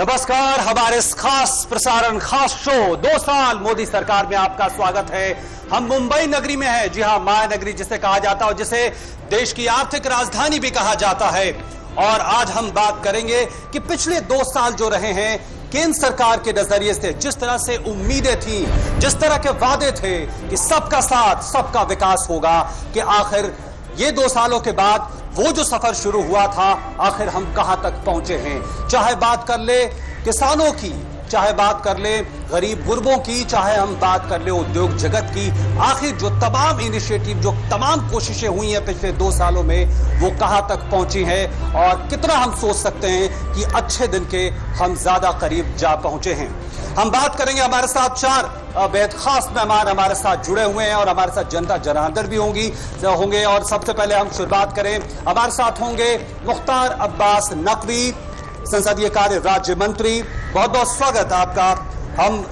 नमस्कार, हमारे इस खास प्रसारण खास शो 2 साल मोदी सरकार में आपका स्वागत है। हम मुंबई नगरी में हैं। जी हां, माया नगरी जिसे कहा जाता है और जिसे देश की आर्थिक राजधानी भी कहा जाता है। और आज हम बात करेंगे कि पिछले 2 साल जो रहे हैं केंद्र सरकार के नजरिए से, जिस तरह से उम्मीदें थी, जिस तरह के वादे थे कि सबका साथ सबका विकास होगा, कि आखिर ये 2 सालों के बाद वो जो सफर शुरू हुआ था आखिर हम कहां तक पहुंचे हैं। चाहे बात कर ले किसानों की, चाहे बात कर ले गरीब गुरबों की, चाहे हम बात कर ले उद्योग जगत की, आखिर जो तमाम इनिशिएटिव, जो तमाम कोशिशें हुई हैं पिछले 2 सालों में, वो कहां तक पहुंची हैं और कितना हम सोच सकते हैं कि अच्छे दिन के हम ज्यादा करीब जा पहुंचे हैं। हम बात करेंगे। हमारे साथ 4 बेहद खास मेहमान हमारे साथ जुड़े हुए हैं और हमारे साथ जनता जनार्दन भी होंगे। और सबसे पहले हम शुरुआत करें, हमारे साथ होंगे मुख्तार अब्बास नकवी, संसदीय कार्य राज्य मंत्री। बहुत बहुत स्वागत आपका।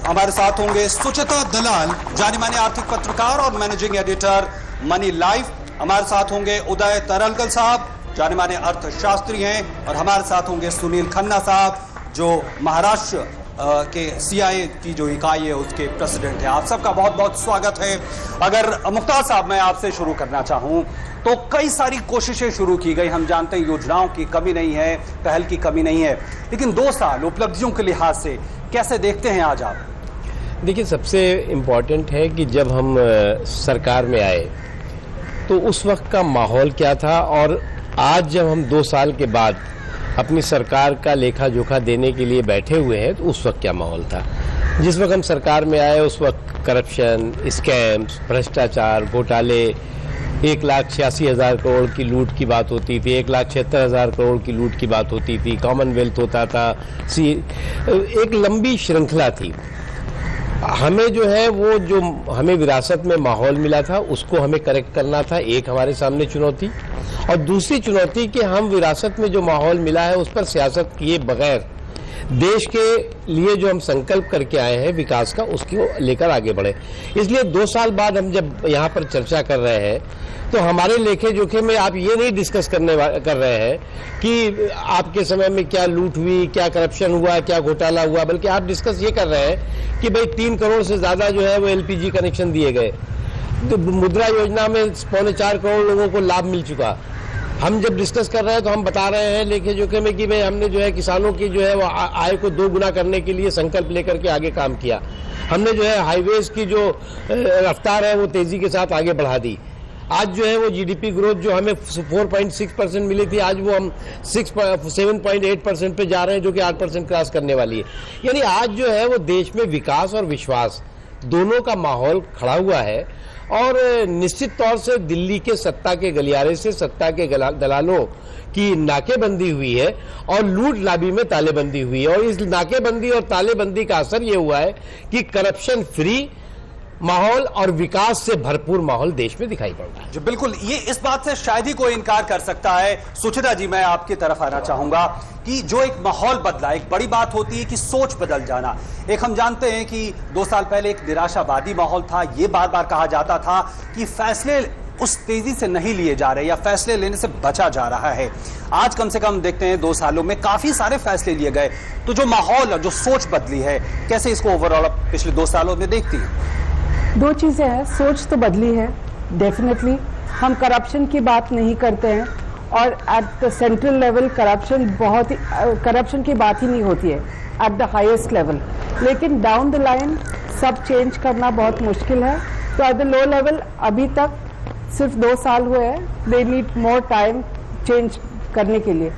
हमारे साथ होंगे सुचिता दलाल, जानी मानी आर्थिक पत्रकार और मैनेजिंग एडिटर मनी लाइफ। हमारे साथ होंगे उदय तरलकल साहब, जाने माने अर्थशास्त्री हैं। और हमारे साथ होंगे सुनील खन्ना साहब, जो महाराष्ट्र के सीआईए की जो इकाई है उसके प्रेसिडेंट है। आप सबका बहुत बहुत स्वागत है। अगर मुख्तार साहब मैं आपसे शुरू करना चाहूं तो कई सारी कोशिशें शुरू की गई। हम जानते हैं योजनाओं की कमी नहीं है, पहल की कमी नहीं है, लेकिन 2 साल उपलब्धियों के लिहाज से कैसे देखते हैं आज आप? देखिए, सबसे इम्पोर्टेंट है कि जब हम सरकार में आए तो उस वक्त का माहौल क्या था और आज जब हम 2 साल के बाद अपनी सरकार का लेखा जोखा देने के लिए बैठे हुए हैं तो उस वक्त क्या माहौल था। जिस वक्त हम सरकार में आए उस वक्त करप्शन, स्कैम्स, भ्रष्टाचार, घोटाले, 1,86,000 करोड़ की लूट की बात होती थी, 1,76,000 करोड़ की लूट की बात होती थी, कॉमनवेल्थ होता था, एक लंबी श्रृंखला थी। हमें जो है वो जो हमें विरासत में माहौल मिला था उसको हमें करेक्ट करना था, एक हमारे सामने चुनौती। और दूसरी चुनौती कि हम विरासत में जो माहौल मिला है उस पर सियासत किए बगैर देश के लिए जो हम संकल्प करके आए हैं विकास का, उसको लेकर आगे बढ़े। इसलिए 2 साल बाद हम जब यहाँ पर चर्चा कर रहे हैं तो हमारे लेखे जोखे में आप ये नहीं डिस्कस कर रहे हैं कि आपके समय में क्या लूट हुई, क्या करप्शन हुआ, क्या घोटाला हुआ, बल्कि आप डिस्कस ये कर रहे हैं कि भाई 3 करोड़ से ज्यादा जो है वो एलपीजी कनेक्शन दिए गए, तो मुद्रा योजना में 4.25 करोड़ लोगों को लाभ मिल चुका। हम जब डिस्कस कर रहे हैं तो हम बता रहे हैं लेखे जोखे में कि भाई हमने जो है किसानों की जो है वो आय को 2 गुना करने के लिए संकल्प लेकर के आगे काम किया। हमने जो है हाईवेज की जो रफ्तार है वो तेजी के साथ आगे बढ़ा दी। आज जो है वो जीडीपी ग्रोथ जो हमें 4.6% मिली थी, आज वो हम 7.8% पे जा रहे हैं, जो कि 8% क्रॉस करने वाली है। यानी आज जो है वो देश में विकास और विश्वास दोनों का माहौल खड़ा हुआ है। और निश्चित तौर से दिल्ली के सत्ता के गलियारे से सत्ता के दलालों की नाकेबंदी हुई है और लूट लाबी में तालेबंदी हुई है। और इस नाकेबंदी और तालेबंदी का असर ये हुआ है कि करप्शन फ्री माहौल और विकास से भरपूर माहौल देश में दिखाई पड़ रहा है। जी बिल्कुल, ये इस बात से शायद ही कोई इनकार कर सकता है। सुचिता जी, मैं आपकी तरफ आना चाहूंगा कि जो एक माहौल बदला, एक बड़ी बात होती है कि सोच बदल जाना। एक हम जानते हैं कि 2 साल पहले एक निराशावादी माहौल था। ये बार बार कहा जाता था कि फैसले उस तेजी से नहीं लिए जा रहे या फैसले लेने से बचा जा रहा है। आज कम से कम देखते हैं 2 सालों में काफी सारे फैसले लिए गए। तो जो माहौल और जो सोच बदली है, कैसे इसको ओवरऑल पिछले 2 सालों में देखती है? 2 चीजें हैं। सोच तो बदली है डेफिनेटली। हम करप्शन की बात नहीं करते हैं और at the central level corruption की बात ही नहीं होती है एट द हाईएस्ट लेवल। लेकिन डाउन द लाइन सब चेंज करना बहुत मुश्किल है। तो एट द लो लेवल अभी तक सिर्फ 2 साल हुए हैं, they need more time change करने के लिए।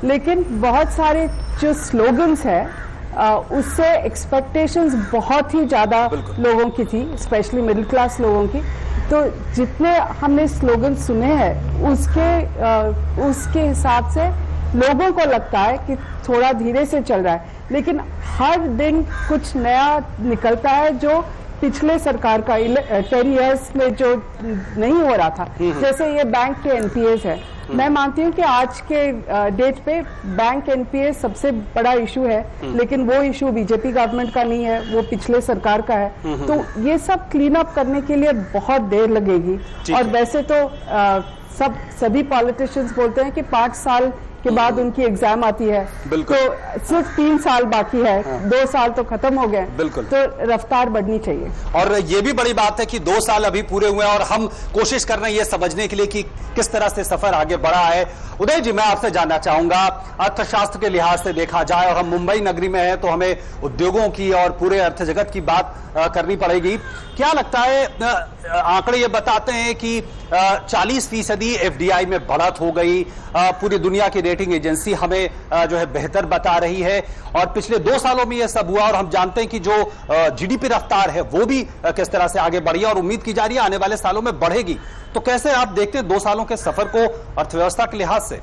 लेकिन बहुत सारे जो स्लोगन्स है उससे एक्सपेक्टेशंस बहुत ही ज्यादा लोगों की थी, स्पेशली मिडिल क्लास लोगों की। तो जितने हमने स्लोगन सुने हैं उसके हिसाब से लोगों को लगता है कि थोड़ा धीरे से चल रहा है, लेकिन हर दिन कुछ नया निकलता है जो पिछले सरकार का 10 इयर्स में जो नहीं हो रहा था। जैसे ये बैंक के एनपीएस है। मैं मानती हूँ कि आज के डेट पे बैंक एनपीए सबसे बड़ा इशू है, लेकिन वो इशू बीजेपी गवर्नमेंट का नहीं है, वो पिछले सरकार का है। तो ये सब क्लीन अप करने के लिए बहुत देर लगेगी। और वैसे तो सभी पॉलिटिशियंस बोलते हैं कि 5 साल के बाद उनकी एग्जाम आती है, बिल्कुल। तो सिर्फ 3 साल बाकी है, 2 साल तो खत्म हो गए, बिल्कुल। तो रफ्तार बढ़नी चाहिए। और ये भी बड़ी बात है कि 2 साल अभी पूरे हुए हैं और हम कोशिश कर रहे हैं ये समझने के लिए कि किस तरह से सफर आगे बढ़ा है। उदय जी, मैं आपसे जानना चाहूंगा, अर्थशास्त्र के लिहाज से देखा जाए और हम मुंबई नगरी में हैं तो हमें उद्योगों की और पूरे अर्थ जगत की बात करनी पड़ेगी। क्या लगता है, आंकड़े ये बताते हैं कि 40% FDI में बढ़त हो गई, पूरी दुनिया की रेटिंग एजेंसी हमें जो है बेहतर बता रही है, और पिछले 2 सालों में यह सब हुआ, और हम जानते हैं कि जो GDP रफ्तार है वो भी किस तरह से आगे बढ़ी है और उम्मीद की जा रही है आने वाले सालों में बढ़ेगी। तो कैसे आप देखते हैं 2 सालों के सफर को अर्थव्यवस्था के लिहाज से?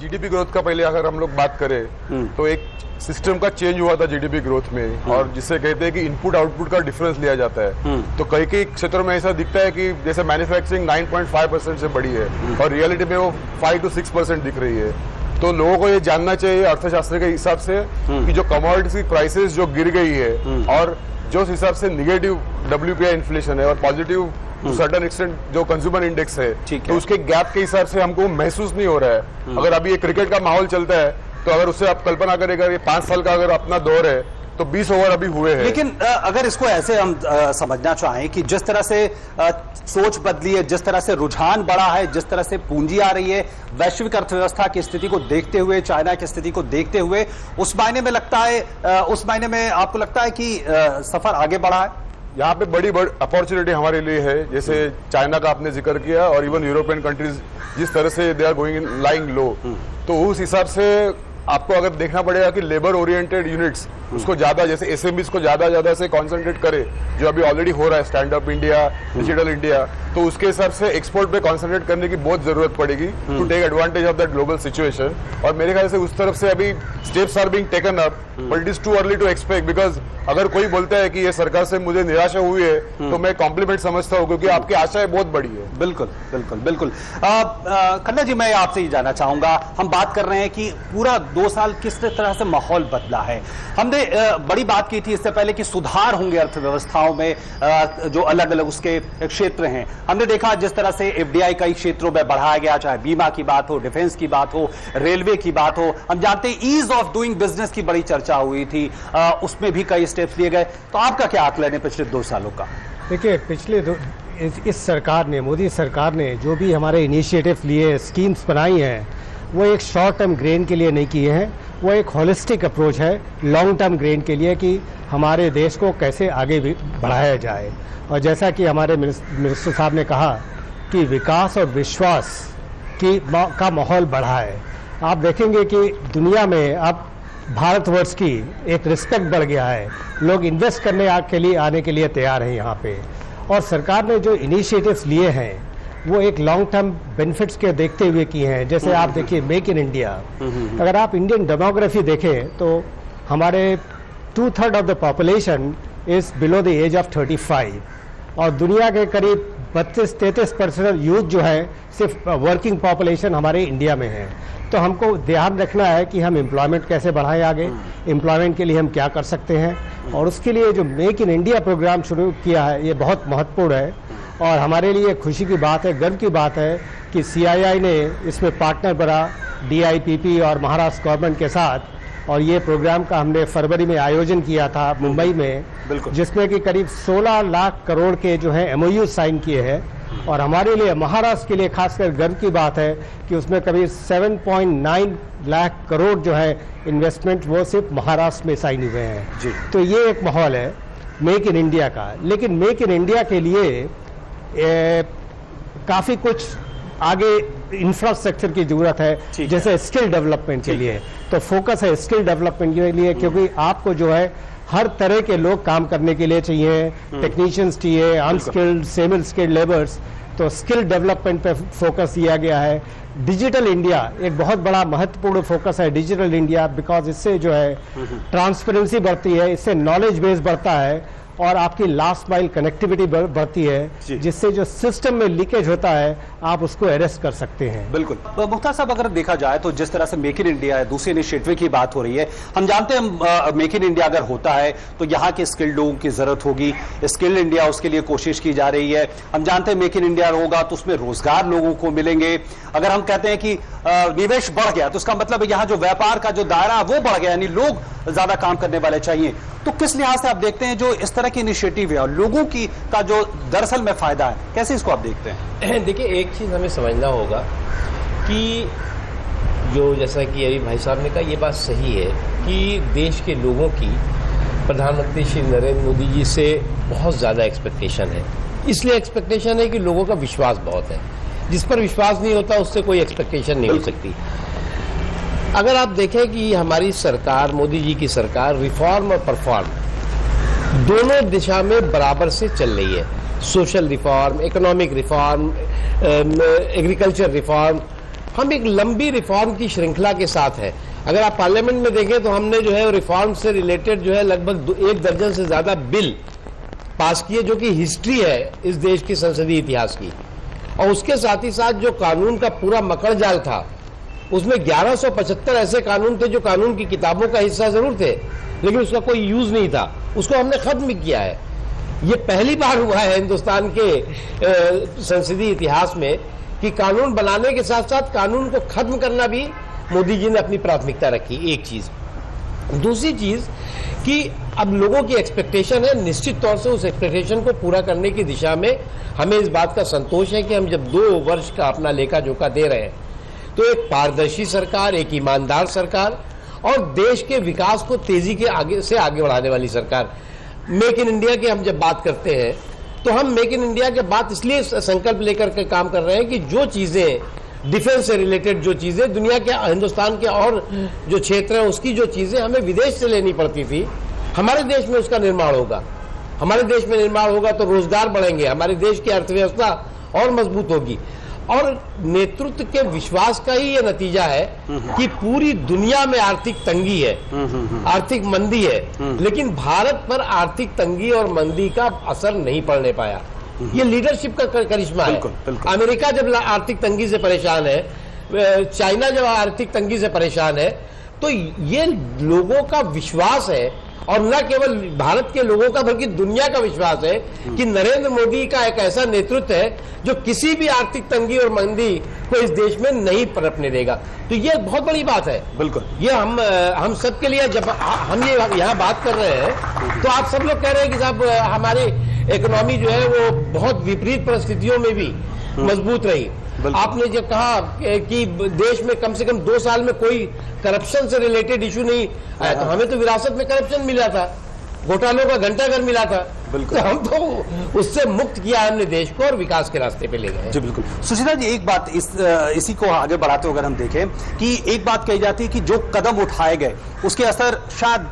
जीडीपी ग्रोथ का पहले अगर हम लोग बात करें तो एक सिस्टम का चेंज हुआ था जीडीपी ग्रोथ में, और जिससे कहते हैं कि इनपुट आउटपुट का डिफरेंस लिया जाता है। तो कई क्षेत्रों में ऐसा दिखता है कि जैसे मैन्युफैक्चरिंग 9.5% से बढ़ी है और रियलिटी में वो 5 to 6% दिख रही है। तो लोगों को ये जानना चाहिए अर्थशास्त्र के हिसाब से कि जो कमोडिटीज की प्राइसेस जो गिर गई है और जो हिसाब से निगेटिव WPI इन्फ्लेशन है और पॉजिटिव टू सर्टेन एक्सटेंट जो कंज्यूमर इंडेक्स है, तो उसके गैप के हिसाब से हमको महसूस नहीं हो रहा है। अगर अभी ये क्रिकेट का माहौल चलता है तो अगर उससे आप कल्पना करेगा ये 5 साल का अगर अपना दौर है तो 20 ओवर अभी हुए हैं। लेकिन अगर इसको ऐसे हम समझना चाहें कि जिस तरह से सोच बदली है, जिस तरह से रुझान बढ़ा है, जिस तरह से पूंजी आ रही है, वैश्विक अर्थव्यवस्था की स्थिति को देखते हुए, चाइना की स्थिति को देखते हुए, उस मायने में लगता है, उस मायने में आपको लगता है कि सफर आगे बढ़ा है? यहाँ पे बड़ी अपॉर्चुनिटी हमारे लिए है, जैसे चाइना का आपने जिक्र किया और इवन यूरोपियन कंट्रीज जिस तरह से they are going in lying low, तो उस हिसाब से आपको अगर देखना पड़ेगा कि लेबर ओरिएंटेड यूनिट्स उसको ज्यादा, जैसे एसएमईज को ज्यादा से कंसंट्रेट करे, जो अभी ऑलरेडी हो रहा है stand up India, digital India, तो उसके हिसाब से एक्सपोर्ट पे कंसंट्रेट करने की बहुत जरूरत पड़ेगी to take advantage of that global situation. और मेरे ख्याल से उस तरफ से अभी steps are being taken up, but it is too early to expect, because अगर कोई बोलता है कि ये सरकार से मुझे निराशा हुई है तो मैं कॉम्प्लीमेंट समझता हूँ, क्योंकि आपकी आशाएं बहुत बड़ी है। बिल्कुल बिल्कुल बिल्कुल। खन्ना जी, मैं आपसे ये जानना चाहूंगा, हम बात कर रहे हैं कि पूरा 2 साल किस तरह से माहौल बदला है। हमने बड़ी बात की थी इससे पहले कि सुधार होंगे अर्थव्यवस्थाओं में, जो अलग अलग उसके क्षेत्र हैं। हमने देखा जिस तरह से FDI कई क्षेत्रों में बढ़ाया गया, चाहे बीमा की बात हो, डिफेंस की बात हो, रेलवे की बात हो। हम जानते हैं ईज ऑफ डूइंग बिजनेस की बड़ी चर्चा हुई थी, उसमें भी कई स्टेप्स लिए गए। तो आपका क्या आकलन है पिछले 2 सालों का? देखिए, इस सरकार ने, मोदी सरकार ने जो भी हमारे इनिशिएटिव लिए, स्कीम्स बनाई हैं, वो एक शॉर्ट टर्म गेन के लिए नहीं किए हैं, वो एक होलिस्टिक अप्रोच है लॉन्ग टर्म गेन के लिए कि हमारे देश को कैसे आगे भी बढ़ाया जाए। और जैसा कि हमारे मिनिस्टर साहब ने कहा कि विकास और विश्वास का माहौल बढ़ा है। आप देखेंगे कि दुनिया में अब भारतवर्ष की एक रिस्पेक्ट बढ़ गया है, लोग इन्वेस्ट करने आने के लिए तैयार हैं यहाँ पे। और सरकार ने जो इनिशिएटिव्स लिए हैं वो एक लॉन्ग टर्म बेनिफिट्स के देखते हुए किए हैं। जैसे आप देखिए मेक इन इंडिया, अगर आप इंडियन डेमोग्राफी देखें तो हमारे 2/3 of the population is below the age of 35, और दुनिया के करीब 32-33% यूथ जो है सिर्फ वर्किंग पॉपुलेशन हमारे इंडिया में है। तो हमको ध्यान रखना है कि हम एम्प्लॉयमेंट कैसे बढ़ाएं आगे, एम्प्लॉयमेंट के लिए हम क्या कर सकते हैं, और उसके लिए जो मेक इन इंडिया प्रोग्राम शुरू किया है ये बहुत महत्वपूर्ण है। और हमारे लिए खुशी की बात है, गर्व की बात है कि CII ने इसमें पार्टनर बना DIPP और महाराष्ट्र गवर्नमेंट के साथ, और ये प्रोग्राम का हमने फरवरी में आयोजन किया था मुंबई में, जिसमें कि करीब 16 लाख करोड़ के जो है MOU साइन किए हैं। और हमारे लिए, महाराष्ट्र के लिए खासकर गर्व की बात है कि उसमें करीब 7.9 लाख करोड़ जो है इन्वेस्टमेंट वो सिर्फ महाराष्ट्र में साइन हुए हैं। तो ये एक माहौल है मेक इन इंडिया का। लेकिन मेक इन इंडिया के लिए काफ़ी कुछ आगे इंफ्रास्ट्रक्चर की जरूरत है, जैसे स्किल डेवलपमेंट के लिए। तो फोकस है स्किल डेवलपमेंट के लिए, क्योंकि आपको जो है हर तरह के लोग काम करने के लिए चाहिए, टेक्नीशियंस चाहिए, अनस्किल्ड, सेमी स्किल्ड लेबर्स। तो स्किल डेवलपमेंट पे फोकस दिया गया है। डिजिटल इंडिया एक बहुत बड़ा महत्वपूर्ण फोकस है, डिजिटल इंडिया, बिकॉज इससे जो है ट्रांसपेरेंसी बढ़ती है, इससे नॉलेज बेस बढ़ता है, और आपकी लास्ट माइल कनेक्टिविटी बढ़ती है, जिससे जो सिस्टम में लीकेज होता है आप उसको अरेस्ट कर सकते हैं। बिल्कुल। तो मुख्तार साहब, अगर देखा जाए तो जिस तरह से मेक इन इंडिया है, दूसरे इनिशिएटिव की बात हो रही है, हम जानते हैं मेक इन इंडिया अगर होता है तो यहाँ के स्किल्ड लोगों की जरूरत होगी, स्किल्ड इंडिया उसके लिए कोशिश की जा रही है। हम जानते हैं मेक इन इंडिया होगा तो उसमें रोजगार लोगों को मिलेंगे। अगर हम कहते हैं कि निवेश बढ़ गया तो उसका मतलब यहाँ जो व्यापार का जो दायरा वो बढ़ गया, यानी लोग ज्यादा काम करने वाले चाहिए। तो किस लिहाज से आप देखते हैं जो इस तरह की इनिशिएटिव है और लोगों की का जो दरअसल में फायदा है, कैसे इसको आप देखते हैं? देखिए, एक चीज हमें समझना होगा कि जो जैसा कि अभी भाई साहब ने कहा, ये बात सही है कि देश के लोगों की प्रधानमंत्री श्री नरेंद्र मोदी जी से बहुत ज्यादा एक्सपेक्टेशन है। इसलिए एक्सपेक्टेशन है कि लोगों का विश्वास बहुत है। जिस पर विश्वास नहीं होता उससे कोई एक्सपेक्टेशन नहीं हो सकती। अगर आप देखें कि हमारी सरकार, मोदी जी की सरकार, रिफॉर्म और परफॉर्म दोनों दिशा में बराबर से चल रही है। Social reform, economic reform, agriculture reform, हम एक लंबी रिफॉर्म की श्रृंखला के साथ है। अगर आप पार्लियामेंट में देखें तो हमने जो है रिफॉर्म से रिलेटेड जो है लगभग 1 दर्जन से ज्यादा बिल पास किए, जो कि हिस्ट्री है इस देश की संसदीय इतिहास की। और उसके साथ ही साथ जो कानून का पूरा मकड़ जाल था, उसमें 1175 ऐसे कानून थे जो कानून की किताबों का हिस्सा जरूर थे, लेकिन उसका कोई यूज नहीं था। उसको हमने खत्म किया है। ये पहली बार हुआ है हिंदुस्तान के संसदीय इतिहास में कि कानून बनाने के साथ साथ कानून को खत्म करना भी मोदी जी ने अपनी प्राथमिकता रखी। एक चीज। दूसरी चीज कि अब लोगों की एक्सपेक्टेशन है, निश्चित तौर से उस एक्सपेक्टेशन को पूरा करने की दिशा में हमें इस बात का संतोष है कि हम जब 2 वर्ष का अपना लेखा जोखा दे रहे हैं तो एक पारदर्शी सरकार, एक ईमानदार सरकार और देश के विकास को तेजी के आगे बढ़ाने वाली सरकार। मेक इन इंडिया की हम जब बात करते हैं तो हम मेक इन इंडिया के बात इसलिए संकल्प लेकर के काम कर रहे हैं कि जो चीजें डिफेंस से रिलेटेड, जो चीजें दुनिया के, हिंदुस्तान के और जो क्षेत्र है उसकी जो चीजें हमें विदेश से लेनी पड़ती थी, हमारे देश में उसका निर्माण होगा। हमारे देश में निर्माण होगा तो रोजगार बढ़ेंगे, हमारे देश की अर्थव्यवस्था और मजबूत होगी। और नेतृत्व के विश्वास का ही ये नतीजा है कि पूरी दुनिया में आर्थिक तंगी है, आर्थिक मंदी है, लेकिन भारत पर आर्थिक तंगी और मंदी का असर नहीं पड़ने पाया। ये लीडरशिप का करिश्मा है। अमेरिका जब आर्थिक तंगी से परेशान है, चाइना जब आर्थिक तंगी से परेशान है, तो ये लोगों का विश्वास है, और न केवल भारत के लोगों का बल्कि दुनिया का विश्वास है कि नरेंद्र मोदी का एक ऐसा नेतृत्व है जो किसी भी आर्थिक तंगी और मंदी को इस देश में नहीं पनपने देगा। तो ये बहुत बड़ी बात है। बिल्कुल, ये हम सबके लिए, जब हम ये यहाँ बात कर रहे हैं तो आप सब लोग कह रहे हैं कि साहब हमारी इकोनॉमी जो है वो बहुत विपरीत परिस्थितियों में भी मजबूत रही। आपने जब कहा कि देश में कम से कम 2 साल में कोई करप्शन से रिलेटेड इशू नहीं आया, तो हमें तो विरासत में करप्शन मिला था, घोटालों का घंटाघर मिला था। तो हम तो उससे मुक्त किया हमने देश को और विकास के रास्ते पे ले गए। जी बिल्कुल। सुशीला जी, एक बात इसी को आगे बढ़ाते हुए अगर हम देखें कि एक बात कही जाती है कि जो कदम उठाए गए उसके असर शायद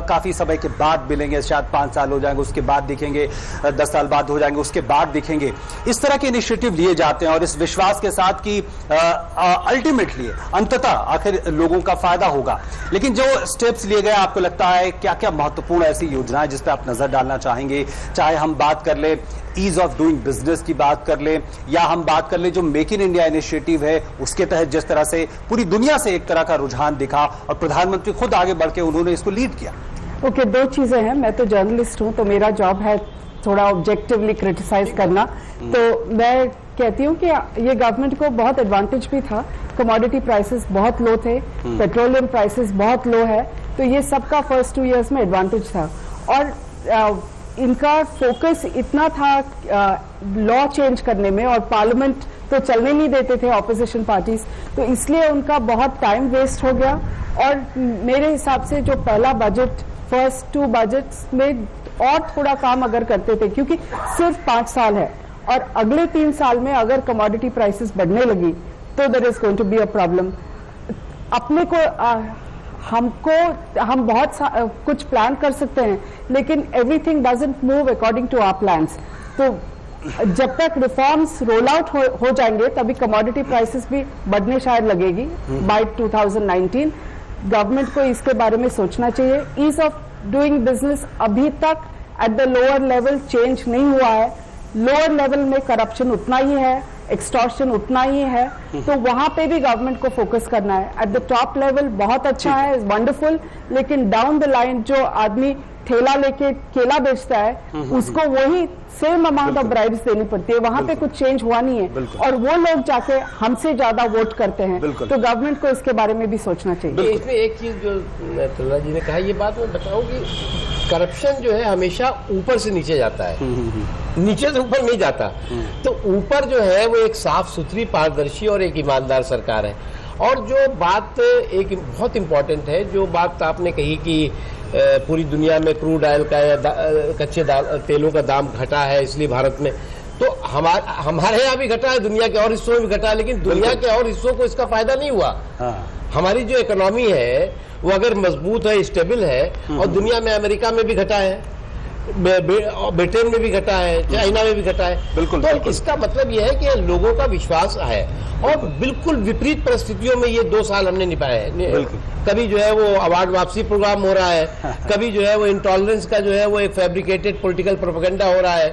काफी समय के बाद मिलेंगे, शायद 5 साल हो जाएंगे, उसके बाद दिखेंगे, 10 साल बाद हो जाएंगे, उसके बाद दिखेंगे। इस तरह के इनिशिएटिव लिए जाते हैं और इस विश्वास के साथ कि अल्टीमेटली अंततः आखिर लोगों का फायदा होगा। लेकिन जो स्टेप्स लिए गए, आपको लगता है क्या क्या महत्वपूर्ण ऐसी योजनाएं जिस पर आप नजर डालना चाहेंगे? चाहे हम बात कर ले ईज ऑफ डूइंग बिजनेस की बात कर ले, या हम बात कर ले जो मेक इन इंडिया इनिशिएटिव है उसके तहत जिस तरह से पूरी दुनिया से एक तरह का रुझान दिखा और प्रधानमंत्री खुद आगे बढ़ के उन्होंने इसको लीड किया। ओके, 2 चीजें हैं। मैं तो जर्नलिस्ट हूं तो मेरा जॉब है थोड़ा ऑब्जेक्टिवली क्रिटिसाइज करना। तो मैं कहती हूँ कि ये गवर्नमेंट को बहुत एडवांटेज भी था। कमोडिटी प्राइसेस बहुत लो थे, पेट्रोलियम प्राइसेस बहुत लो है, तो ये सबका फर्स्ट 2 इयर्स में एडवांटेज था। और इनका फोकस इतना था लॉ चेंज करने में, और पार्लियामेंट तो चलने नहीं देते थे ऑपोजिशन पार्टीज, तो इसलिए उनका बहुत टाइम वेस्ट हो गया। और मेरे हिसाब से जो पहला बजट, फर्स्ट 2 बजट्स में और थोड़ा काम अगर करते थे, क्योंकि सिर्फ 5 साल है और अगले 3 साल में अगर कमोडिटी प्राइसेस बढ़ने लगी तो there is going to be a problem. अपने को हम बहुत कुछ प्लान कर सकते हैं, लेकिन everything doesn't move according to our plans. तो जब तक रिफॉर्म्स रोल आउट हो जाएंगे तभी कमोडिटी प्राइसेस भी बढ़ने शायद लगेगी बाय 2019। गवर्नमेंट को इसके बारे में सोचना चाहिए। ईज ऑफ डूइंग बिजनेस अभी तक at the lower level change नहीं हुआ है, लोअर लेवल में करप्शन उतना ही है, एक्सटॉर्शन उतना ही है, तो वहां पे भी गवर्नमेंट को फोकस करना है। एट द टॉप लेवल बहुत अच्छा है, वंडरफुल, लेकिन डाउन द लाइन जो आदमी ठेला लेके केला बेचता है उसको वही सेम अमाउंट ऑफ ब्राइब्स देनी पड़ती है, वहां पे कुछ चेंज हुआ नहीं है और वो लोग जाके हमसे ज्यादा वोट करते हैं, तो गवर्नमेंट को इसके बारे में भी सोचना चाहिए। इसमें एक चीज जो तुलना जी ने कहा, ये बात मैं बताऊं कि करप्शन जो है हमेशा ऊपर से नीचे जाता है, नीचे से ऊपर नहीं जाता। तो ऊपर जो है वो एक साफ सुथरी, पारदर्शी और एक ईमानदार सरकार है। और जो बात एक बहुत इम्पोर्टेंट है, जो बात आपने कही कि पूरी दुनिया में क्रूड ऑयल का या कच्चे तेलों का दाम घटा है, इसलिए भारत में, तो हमारे यहाँ भी घटा है, दुनिया के और हिस्सों में भी घटा है, लेकिन दुनिया के और हिस्सों को इसका फायदा नहीं हुआ। हमारी जो इकोनॉमी है वो अगर मजबूत है, स्टेबल है, और दुनिया में अमेरिका में भी घटा है, ब्रिटेन में भी घटा है, चाइना में भी घटा है। बिल्कुल, तो बिल्कुल। इसका मतलब यह है कि लोगों का विश्वास है, और बिल्कुल विपरीत परिस्थितियों में ये 2 साल हमने निभाए हैं। कभी जो है वो अवार्ड वापसी प्रोग्राम हो रहा है, कभी जो है वो इंटॉलरेंस का जो है वो एक फैब्रिकेटेड पॉलिटिकल प्रोपेगेंडा हो रहा है,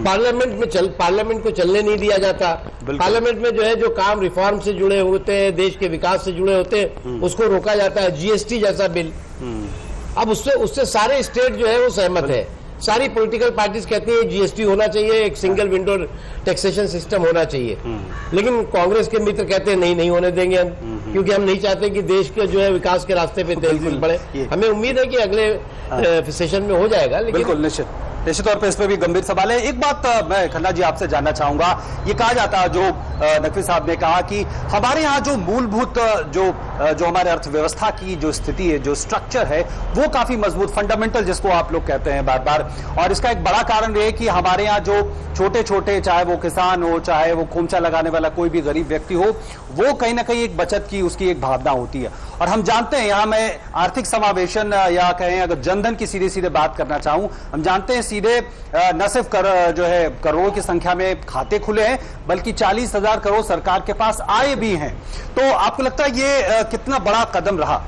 पार्लियामेंट को चलने नहीं दिया जाता, पार्लियामेंट में जो है जो काम रिफॉर्म से जुड़े होते हैं, देश के विकास से जुड़े होते हैं, उसको रोका जाता है। जीएसटी जैसा बिल, अब उससे सारे स्टेट जो है वो सहमत है, सारी पॉलिटिकल पार्टीज कहती है जीएसटी होना चाहिए, एक सिंगल विंडो टैक्सेशन सिस्टम होना चाहिए, लेकिन कांग्रेस के मित्र कहते हैं नहीं होने देंगे हम, क्योंकि हम नहीं चाहते कि देश के जो है विकास के रास्ते पे तेल बढ़े। हमें उम्मीद है कि अगले सेशन में हो जाएगा, लेकिन बिल्कुल निश्चित तौर पे इस पे भी गंभीर सवाल है। एक बात मैं खन्ना जी आपसे जानना चाहूंगा, ये कहा जाता है, जो नकवी साहब ने कहा कि हमारे यहाँ जो मूलभूत जो हमारे अर्थव्यवस्था की जो स्थिति है, जो स्ट्रक्चर है, वो काफी मजबूत, फंडामेंटल जिसको आप लोग कहते हैं बार बार, और इसका एक बड़ा कारण ये है कि हमारे यहाँ जो छोटे छोटे, चाहे वो किसान हो, चाहे वो खोमचा लगाने वाला कोई भी गरीब व्यक्ति हो, वो कहीं ना कहीं एक बचत की उसकी एक भावना होती है। और हम जानते हैं, यहाँ मैं आर्थिक समावेशन या कहें अगर जनधन की सीधे सीधे बात करना चाहूं, हम जानते हैं सीधे न सिर्फ जो है करोड़ों की संख्या में खाते खुले हैं, बल्कि 40,000 करोड़ सरकार के पास आए भी हैं। तो आपको लगता है ये कितना बड़ा कदम रहा?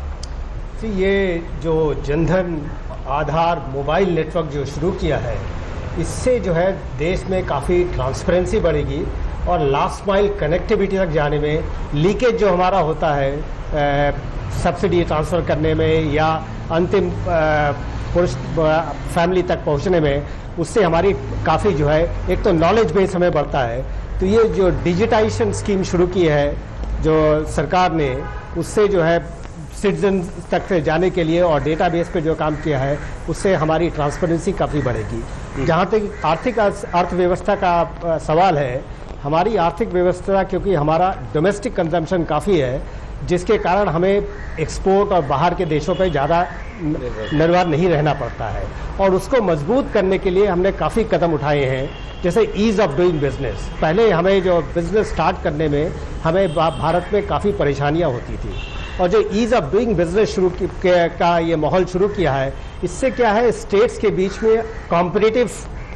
ये जो जनधन आधार मोबाइल नेटवर्क जो शुरू किया है, इससे जो है देश में काफ़ी ट्रांसपेरेंसी बढ़ेगी और लास्ट माइल कनेक्टिविटी तक जाने में, लीकेज जो हमारा होता है सब्सिडी ट्रांसफ़र करने में या अंतिम फैमिली तक पहुंचने में, उससे हमारी काफ़ी जो है एक तो नॉलेज बेस हमें बढ़ता है। तो ये जो डिजिटाइजेशन स्कीम शुरू की है जो सरकार ने, उससे जो है सिटीजन तक से जाने के लिए और डेटाबेस पे जो काम किया है, उससे हमारी ट्रांसपेरेंसी काफ़ी बढ़ेगी। जहाँ तक आर्थिक अर्थव्यवस्था का सवाल है, हमारी आर्थिक व्यवस्था क्योंकि हमारा डोमेस्टिक कंजम्पशन काफ़ी है, जिसके कारण हमें एक्सपोर्ट और बाहर के देशों पे ज़्यादा निर्भर नहीं रहना पड़ता है, और उसको मजबूत करने के लिए हमने काफ़ी कदम उठाए हैं, जैसे ईज़ ऑफ डूइंग बिजनेस। पहले हमें जो बिजनेस स्टार्ट करने में हमें भारत में काफ़ी परेशानियां होती थी, और जो ईज़ ऑफ डूइंग बिजनेस शुरू का ये माहौल शुरू किया है, इससे क्या है स्टेट्स के बीच में कॉम्पिटिटिव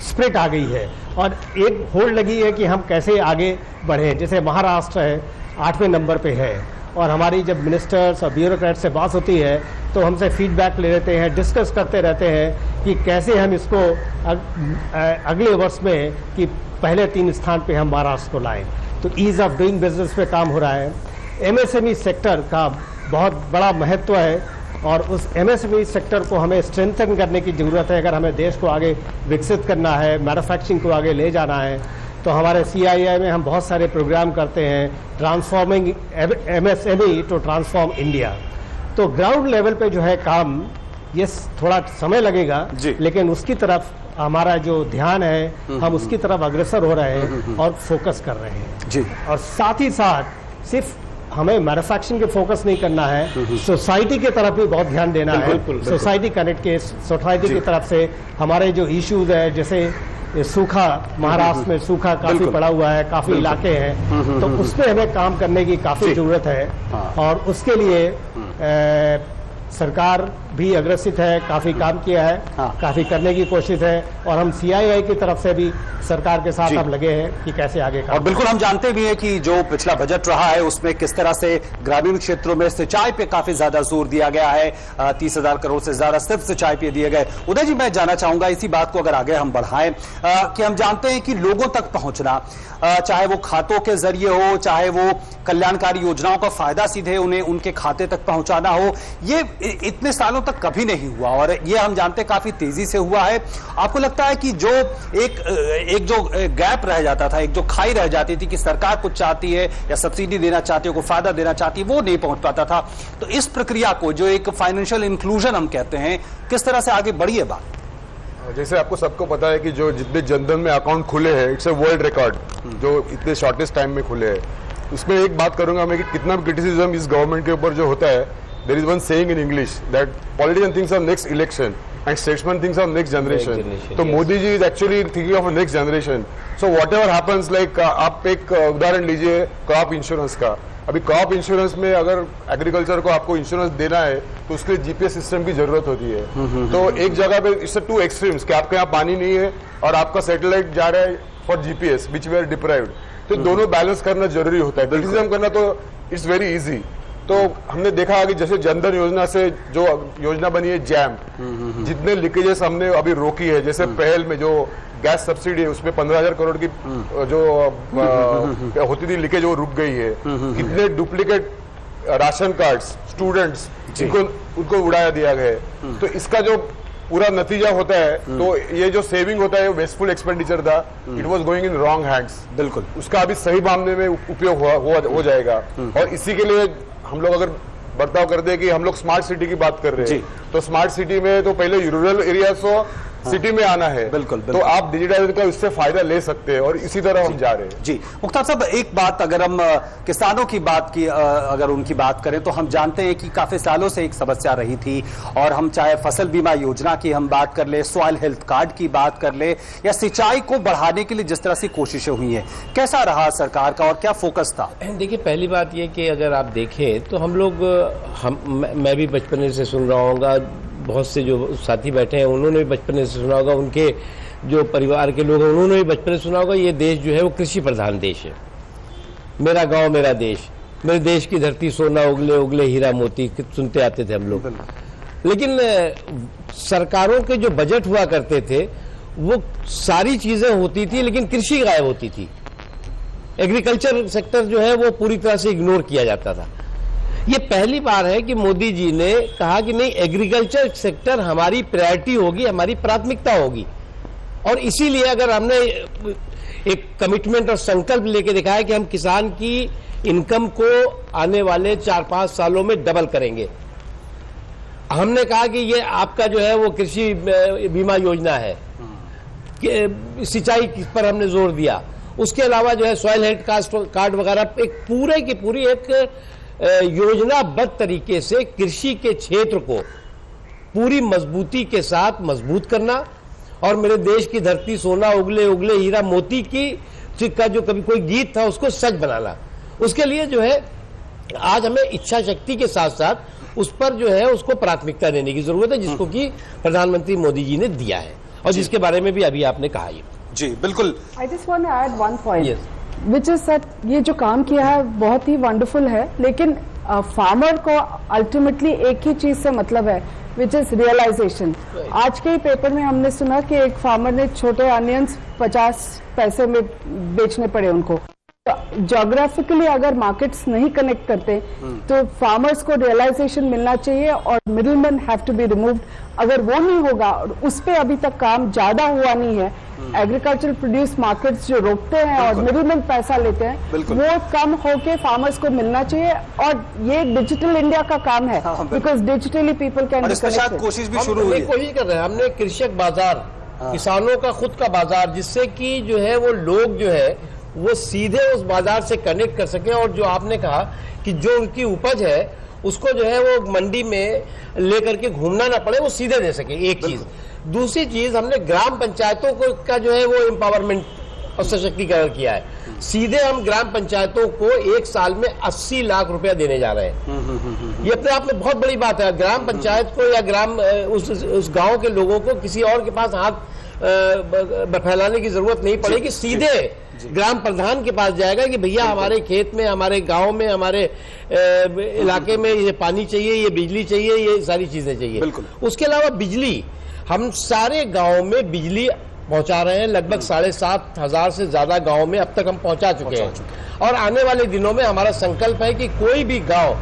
स्पिरिट आ गई है और एक होड़ लगी है कि हम कैसे आगे बढ़ें। जैसे महाराष्ट्र है 8वें नंबर पे है, और हमारी जब मिनिस्टर्स और ब्यूरोक्रेट से बात होती है तो हमसे फीडबैक ले लेते हैं, डिस्कस करते रहते हैं कि कैसे हम इसको अगले वर्ष में कि पहले 3 स्थान पे हम महाराष्ट्र को लाएं। तो ईज़ ऑफ डूइंग बिजनेस पे काम हो रहा है। एमएसएमई सेक्टर का बहुत बड़ा महत्व है, और उस एमएसएमई सेक्टर को हमें स्ट्रेंथन करने की ज़रूरत है। अगर हमें देश को आगे विकसित करना है, मैन्युफैक्चरिंग को आगे ले जाना है, तो हमारे CII में हम बहुत सारे प्रोग्राम करते हैं, transforming MSME to transform India. तो ग्राउंड लेवल पे जो है काम, ये थोड़ा समय लगेगा, लेकिन उसकी तरफ हमारा जो ध्यान है, हम उसकी तरफ अग्रसर हो रहे हैं और फोकस कर रहे हैं जी। और साथ ही साथ सिर्फ हमें मैन्युफैक्चरिंग के फोकस नहीं करना है, सोसाइटी की तरफ भी बहुत ध्यान देना है। सोसाइटी कनेक्ट के, सोसाइटी की तरफ से हमारे जो इश्यूज है, जैसे सूखा, महाराष्ट्र में सूखा काफी पड़ा हुआ है, काफी इलाके हैं, तो उसमें हमें काम करने की काफी जरूरत है, और उसके लिए सरकार भी अग्रसित है, काफी काम किया है, हाँ। काफी करने की कोशिश है और हम CII की तरफ से भी सरकार के साथ जी। अब लगे हैं कि कैसे आगे और काम। बिल्कुल हम जानते भी हैं कि जो पिछला बजट रहा है उसमें किस तरह से ग्रामीण क्षेत्रों में सिंचाई पे काफी ज्यादा जोर दिया गया है। 30,000 करोड़ से ज्यादा सिर्फ सिंचाई पे दिए गए। उदय जी, मैं जानना चाहूंगा इसी बात को अगर आगे हम बढ़ाएं कि हम जानते हैं कि लोगों तक पहुंचना, चाहे वो खातों के जरिए हो, चाहे वो कल्याणकारी योजनाओं का फायदा सीधे उन्हें उनके खाते तक पहुंचाना हो, ये इतने सालों तक कभी नहीं हुआ और ये हम जानते काफी तेजी से हुआ है। आपको लगता है कि जो एक जो गैप रह जाता था, एक जो खाई रह जाती थी कि सरकार कुछ चाहती है या सब्सिडी देना चाहती है, को फायदा देना चाहती है, वो नहीं पहुंच पाता था, तो इस प्रक्रिया को जो एक फाइनेंशियल इंक्लूजन हम कहते हैं, किस तरह से आगे बढ़ी है बात? जैसे आपको सबको पता है कि जो जितने जनधन में अकाउंट खुले हैं, इट्स अ वर्ल्ड रिकॉर्ड, जो इतने शॉर्टेस्ट टाइम में खुले हैं। उसमें एक बात करूंगा मैं कि कितना भी क्रिटिसिज्म इस गवर्नमेंट के ऊपर जो होता है, there is one saying in English that politician thinks of next election and statesman thinks of next generation. तो Modi ji is actually thinking of next generation. So whatever happens, like आप एक उदाहरण लीजिए क्रॉप इंश्योरेंस का। अभी crop insurance में अगर agriculture को आपको इंश्योरेंस देना है तो उसके लिए GPS सिस्टम की जरूरत होती है। तो एक जगह पे इट्स टू एक्सट्रीम्स कि आपके यहाँ पानी नहीं है और आपका सैटेलाइट जा रहा है for GPS which we are deprived. तो दोनों बैलेंस करना जरूरी होता है। क्रिटिसिज्म करना तो इट्स वेरी इजी। तो हमने देखा कि जैसे जनधन योजना से जो योजना बनी है जैम, जितने लीकेजेस हमने अभी रोकी है, जैसे पहल में जो गैस सब्सिडी है उसमें 15,000 करोड़ की जो होती थी लीकेज वो रुक गई है। कितने डुप्लीकेट राशन कार्ड्स स्टूडेंट्स उनको उड़ाया दिया गया है। तो इसका जो पूरा नतीजा होता है, तो ये जो सेविंग होता है वेस्टफुल एक्सपेंडिचर था, it was going in wrong hands. बिल्कुल, उसका अभी सही मामले में उपयोग हो जाएगा। और इसी के लिए हम लोग अगर बर्ताव करते हैं कि हम लोग स्मार्ट सिटी की बात कर रहे हैं, तो स्मार्ट सिटी में तो पहले रूरल एरिया को सिटी में आना है। बिल्कुल, तो आप डिजिटाइजेशन का इससे फायदा ले सकते हैं और इसी तरह हम जा रहे हैं। जी मुख्तार साहब, एक बात अगर हम किसानों की बात की अगर उनकी बात करें तो हम जानते हैं कि काफी सालों से एक समस्या रही थी। और हम चाहे फसल बीमा योजना की हम बात कर ले, सॉइल हेल्थ कार्ड की बात कर ले, या सिंचाई को बढ़ाने के लिए जिस तरह से कोशिशें हुई हैं, कैसा रहा सरकार का और क्या फोकस था? देखिए, पहली बात यह कि अगर आप देखें तो हम लोग मैं भी बचपन से सुन रहा हूँगा, बहुत से जो साथी बैठे हैं उन्होंने भी बचपन से सुना होगा, उनके जो परिवार के लोग हैं उन्होंने भी बचपन से सुना होगा, ये देश जो है वो कृषि प्रधान देश है। मेरा गांव मेरा देश, मेरे देश की धरती सोना उगले उगले हीरा मोती, सुनते आते थे हम लोग। लेकिन सरकारों के जो बजट हुआ करते थे वो सारी चीजें होती थी लेकिन कृषि गायब होती थी। एग्रीकल्चर सेक्टर जो है वो पूरी तरह से इग्नोर किया जाता था। ये पहली बार है कि मोदी जी ने कहा कि नहीं, एग्रीकल्चर सेक्टर हमारी प्रायोरिटी होगी, हमारी प्राथमिकता होगी। और इसीलिए अगर हमने एक कमिटमेंट और संकल्प लेके दिखाया है कि हम किसान की इनकम को आने वाले 4-5 सालों में डबल करेंगे। हमने कहा कि ये आपका जो है वो कृषि बीमा योजना है, सिंचाई पर हमने जोर दिया। उसके अलावा जो है सॉइल हेल्थ कार्ड वगैरह, एक पूरे की पूरी एक योजनाबद्ध तरीके से कृषि के क्षेत्र को पूरी मजबूती के साथ मजबूत करना और मेरे देश की धरती सोना उगले उगले हीरा मोती की का जो कभी कोई गीत था उसको सच बनाना। उसके लिए जो है आज हमें इच्छा शक्ति के साथ साथ उस पर जो है उसको प्राथमिकता देने की जरूरत है, जिसको कि प्रधानमंत्री मोदी जी ने दिया है और जिसके बारे में भी अभी आपने कहा। जी बिल्कुल। I just want to add one point which is that ये जो काम किया है बहुत ही वंडरफुल है, लेकिन फार्मर को अल्टीमेटली एक ही चीज से मतलब है, विच इज रियलाइजेशन। आज के ही पेपर में हमने सुना कि एक फार्मर ने छोटे अनियंस 50 पैसे में बेचने पड़े उनको। ज्योग्राफिकली अगर मार्केट्स नहीं कनेक्ट करते तो फार्मर्स को रियलाइजेशन मिलना चाहिए और middleman have to be removed. अगर वो नहीं होगा, और उस पे अभी तक काम ज्यादा हुआ नहीं है, एग्रीकल्चर प्रोड्यूस मार्केट्स जो रोकते हैं और मिडिलमैन पैसा लेते हैं, वो कम होके फार्मर्स को मिलना चाहिए। और ये डिजिटल इंडिया का काम है, because digitally people can be connected. कोशिश भी शुरू हुई है। कोशिश कर रहे हैं हमने कृषक बाजार, किसानों का खुद का बाजार, जिससे कि जो है वो लोग जो है वो सीधे उस बाजार से कनेक्ट कर सके। और जो आपने कहा कि जो उनकी उपज है उसको जो है वो मंडी में लेकर के घूमना ना पड़े, वो सीधे दे सके, एक चीज। दूसरी चीज, हमने ग्राम पंचायतों को का जो है वो एम्पावरमेंट और सशक्तिकरण किया है। सीधे हम ग्राम पंचायतों को एक साल में 80 लाख रुपया देने जा रहे हैं। ये अपने आप में बहुत बड़ी बात है। ग्राम पंचायत को या उस गांव के लोगों को किसी और के पास हाथ फैलाने की जरूरत नहीं पड़ेगी, सीधे ग्राम प्रधान के पास जाएगा कि भैया हमारे खेत में, हमारे गांव में, हमारे इलाके में ये पानी चाहिए, ये बिजली चाहिए, ये सारी चीजें चाहिए। उसके अलावा बिजली, हम सारे गांव में बिजली पहुंचा रहे हैं। लगभग 7,500 से ज्यादा गांव में अब तक हम पहुंचा चुके हैं और आने वाले दिनों में हमारा संकल्प है कि कोई भी गांव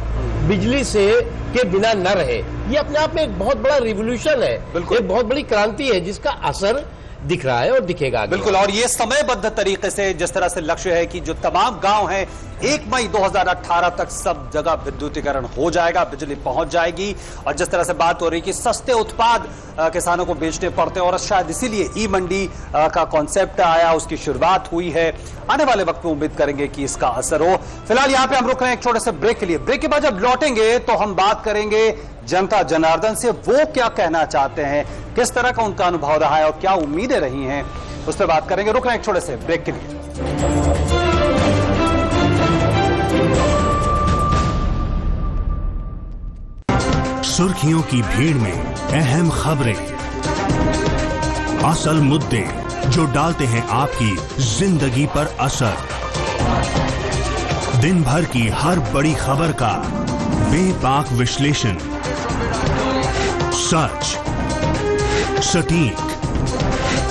बिजली से के बिना न रहे। ये अपने आप में एक बहुत बड़ा रिवोल्यूशन है, एक बहुत बड़ी क्रांति है जिसका असर दिख रहा है और दिखेगा। बिल्कुल, और ये समयबद्ध तरीके से जिस तरह से लक्ष्य है कि जो तमाम गांव हैं 1 मई 2018 तक सब जगह विद्युतीकरण हो जाएगा, बिजली पहुंच जाएगी। और जिस तरह से बात हो रही कि सस्ते उत्पाद किसानों को बेचने पड़ते हैं और शायद इसीलिए ई मंडी का कॉन्सेप्ट आया, उसकी शुरुआत हुई है। आने वाले वक्त में उम्मीद करेंगे कि इसका असर हो। फिलहाल यहाँ पे हम रुक रहे हैं एक छोटे से ब्रेक के लिए। ब्रेक के बाद जब लौटेंगे तो हम बात करेंगे जनता जनार्दन से, वो क्या कहना चाहते हैं, किस तरह का उनका अनुभव रहा है और क्या उम्मीदें रही हैं, उस पर बात करेंगे। रुक रहे हैं एक छोटे से ब्रेक के लिए। सुर्खियों की भीड़ में अहम खबरें, असल मुद्दे जो डालते हैं आपकी जिंदगी पर असर, दिन भर की हर बड़ी खबर का बेबाक विश्लेषण, सच, सटीक,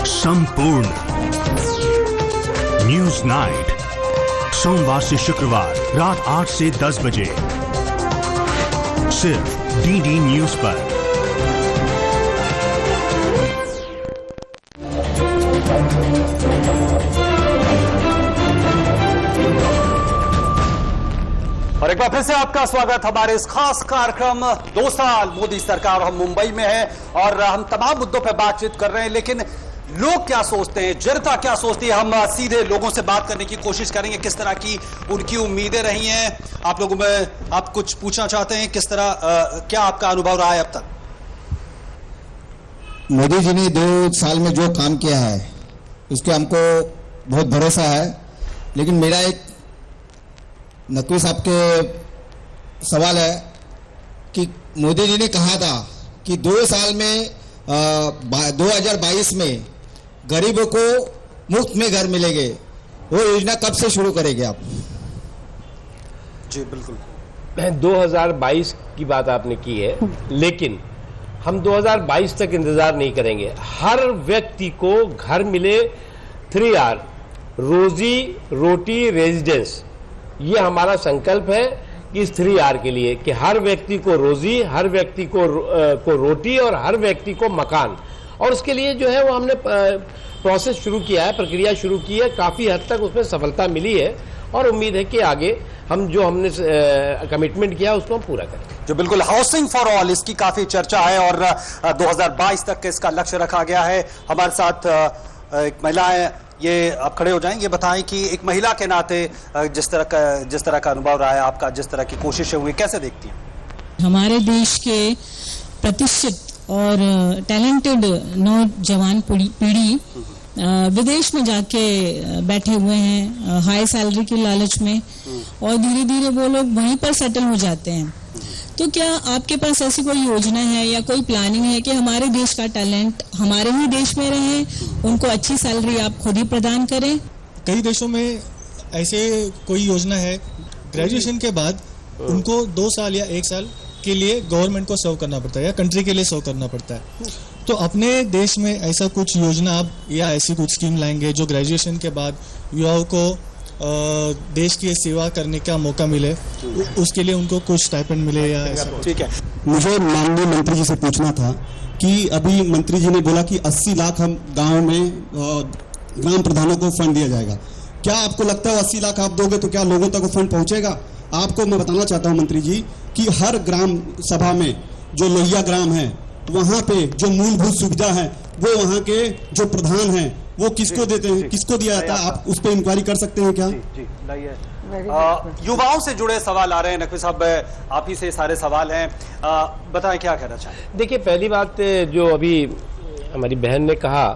संपूर्ण। न्यूज नाइट, सोमवार से शुक्रवार रात 8 से 10 बजे, सिर्फ डीडी न्यूज पर। और एक बार फिर से आपका स्वागत हमारे इस खास कार्यक्रम 2 साल मोदी सरकार। हम मुंबई में हैं और हम तमाम मुद्दों पर बातचीत कर रहे हैं, लेकिन लोग क्या सोचते हैं, जनता क्या सोचती है, हम सीधे लोगों से बात करने की कोशिश करेंगे। किस तरह की उनकी उम्मीदें रही हैं, आप लोगों में आप कुछ पूछना चाहते हैं, किस तरह क्या आपका अनुभव रहा है अब तक? मोदी जी ने 2 साल में जो काम किया है उसके हमको बहुत भरोसा है। लेकिन मेरा एक नकवी साहब के सवाल है कि मोदी जी ने कहा था कि 2 साल में 2022 में गरीबों को मुफ्त में घर मिलेंगे, वो योजना कब से शुरू करेंगे आप? जी बिल्कुल, 2022 की बात आपने की है, लेकिन हम 2022 तक इंतजार नहीं करेंगे। हर व्यक्ति को घर मिले, 3R, रोजी रोटी रेजिडेंस, ये हमारा संकल्प है कि इस 3R के लिए कि हर व्यक्ति को रोजी, हर व्यक्ति को रोटी और हर व्यक्ति को मकान। और उसके लिए जो है वो हमने प्रोसेस शुरू किया है, प्रक्रिया शुरू की है, काफी हद तक उसमें सफलता मिली है और उम्मीद है कि आगे हमने कमिटमेंट किया उसको हम पूरा करें। जो बिल्कुल हाउसिंग फॉर ऑल, इसकी काफी चर्चा है और 2022 तक इसका लक्ष्य रखा गया है। हमारे साथ एक महिला है, ये आप खड़े हो जाएं, ये बताएं कि एक महिला के नाते जिस तरह का अनुभव रहा है आपका, जिस तरह की कोशिशें हुई, कैसे देखती हैं? हमारे देश के प्रतिष्ठित और टैलेंटेड नौजवान पीढ़ी विदेश में जाके बैठे हुए हैं हाई सैलरी की लालच में, और धीरे धीरे वो लोग वहीं पर सेटल हो जाते हैं। तो क्या आपके पास ऐसी कोई योजना है या कोई प्लानिंग है कि हमारे देश का टैलेंट हमारे ही देश में रहे, उनको अच्छी सैलरी आप खुद ही प्रदान करें? कई देशों में ऐसे कोई योजना है, ग्रेजुएशन के बाद उनको 2 साल या 1 साल के लिए गवर्नमेंट को सर्व करना पड़ता है या कंट्री के लिए सर्व करना पड़ता है। तो अपने देश में ऐसा कुछ योजना आप या ऐसी कुछ स्कीम लाएंगे जो ग्रेजुएशन के बाद युवाओं को देश की सेवा करने का मौका मिले, उसके लिए उनको कुछ स्टाइपेंड मिले या ऐसा? ठीक है, मुझे माननीय मंत्री जी से पूछना था कि अभी मंत्री जी ने बोला कि 80 लाख हम गांव में ग्राम प्रधानों को फंड दिया जाएगा। क्या आपको लगता है 80 लाख आप दोगे तो क्या लोगों तक वो फंड पहुंचेगा? आपको मैं बताना चाहता हूं मंत्री जी कि हर ग्राम सभा में जो लोहिया ग्राम है, वहां पे जो मूलभूत सुविधा है वो वहां के जो प्रधान हैं वो किसको देते हैं, किसको दिया जाता है? आप उस पर इंक्वायरी कर सकते हैं क्या? जी लाइए। युवाओं से जुड़े सवाल आ रहे हैं, नकवी साहब आप ही से सारे सवाल हैं, बताएं क्या कहना चाहें? देखिए, पहली बात जो अभी हमारी बहन ने कहा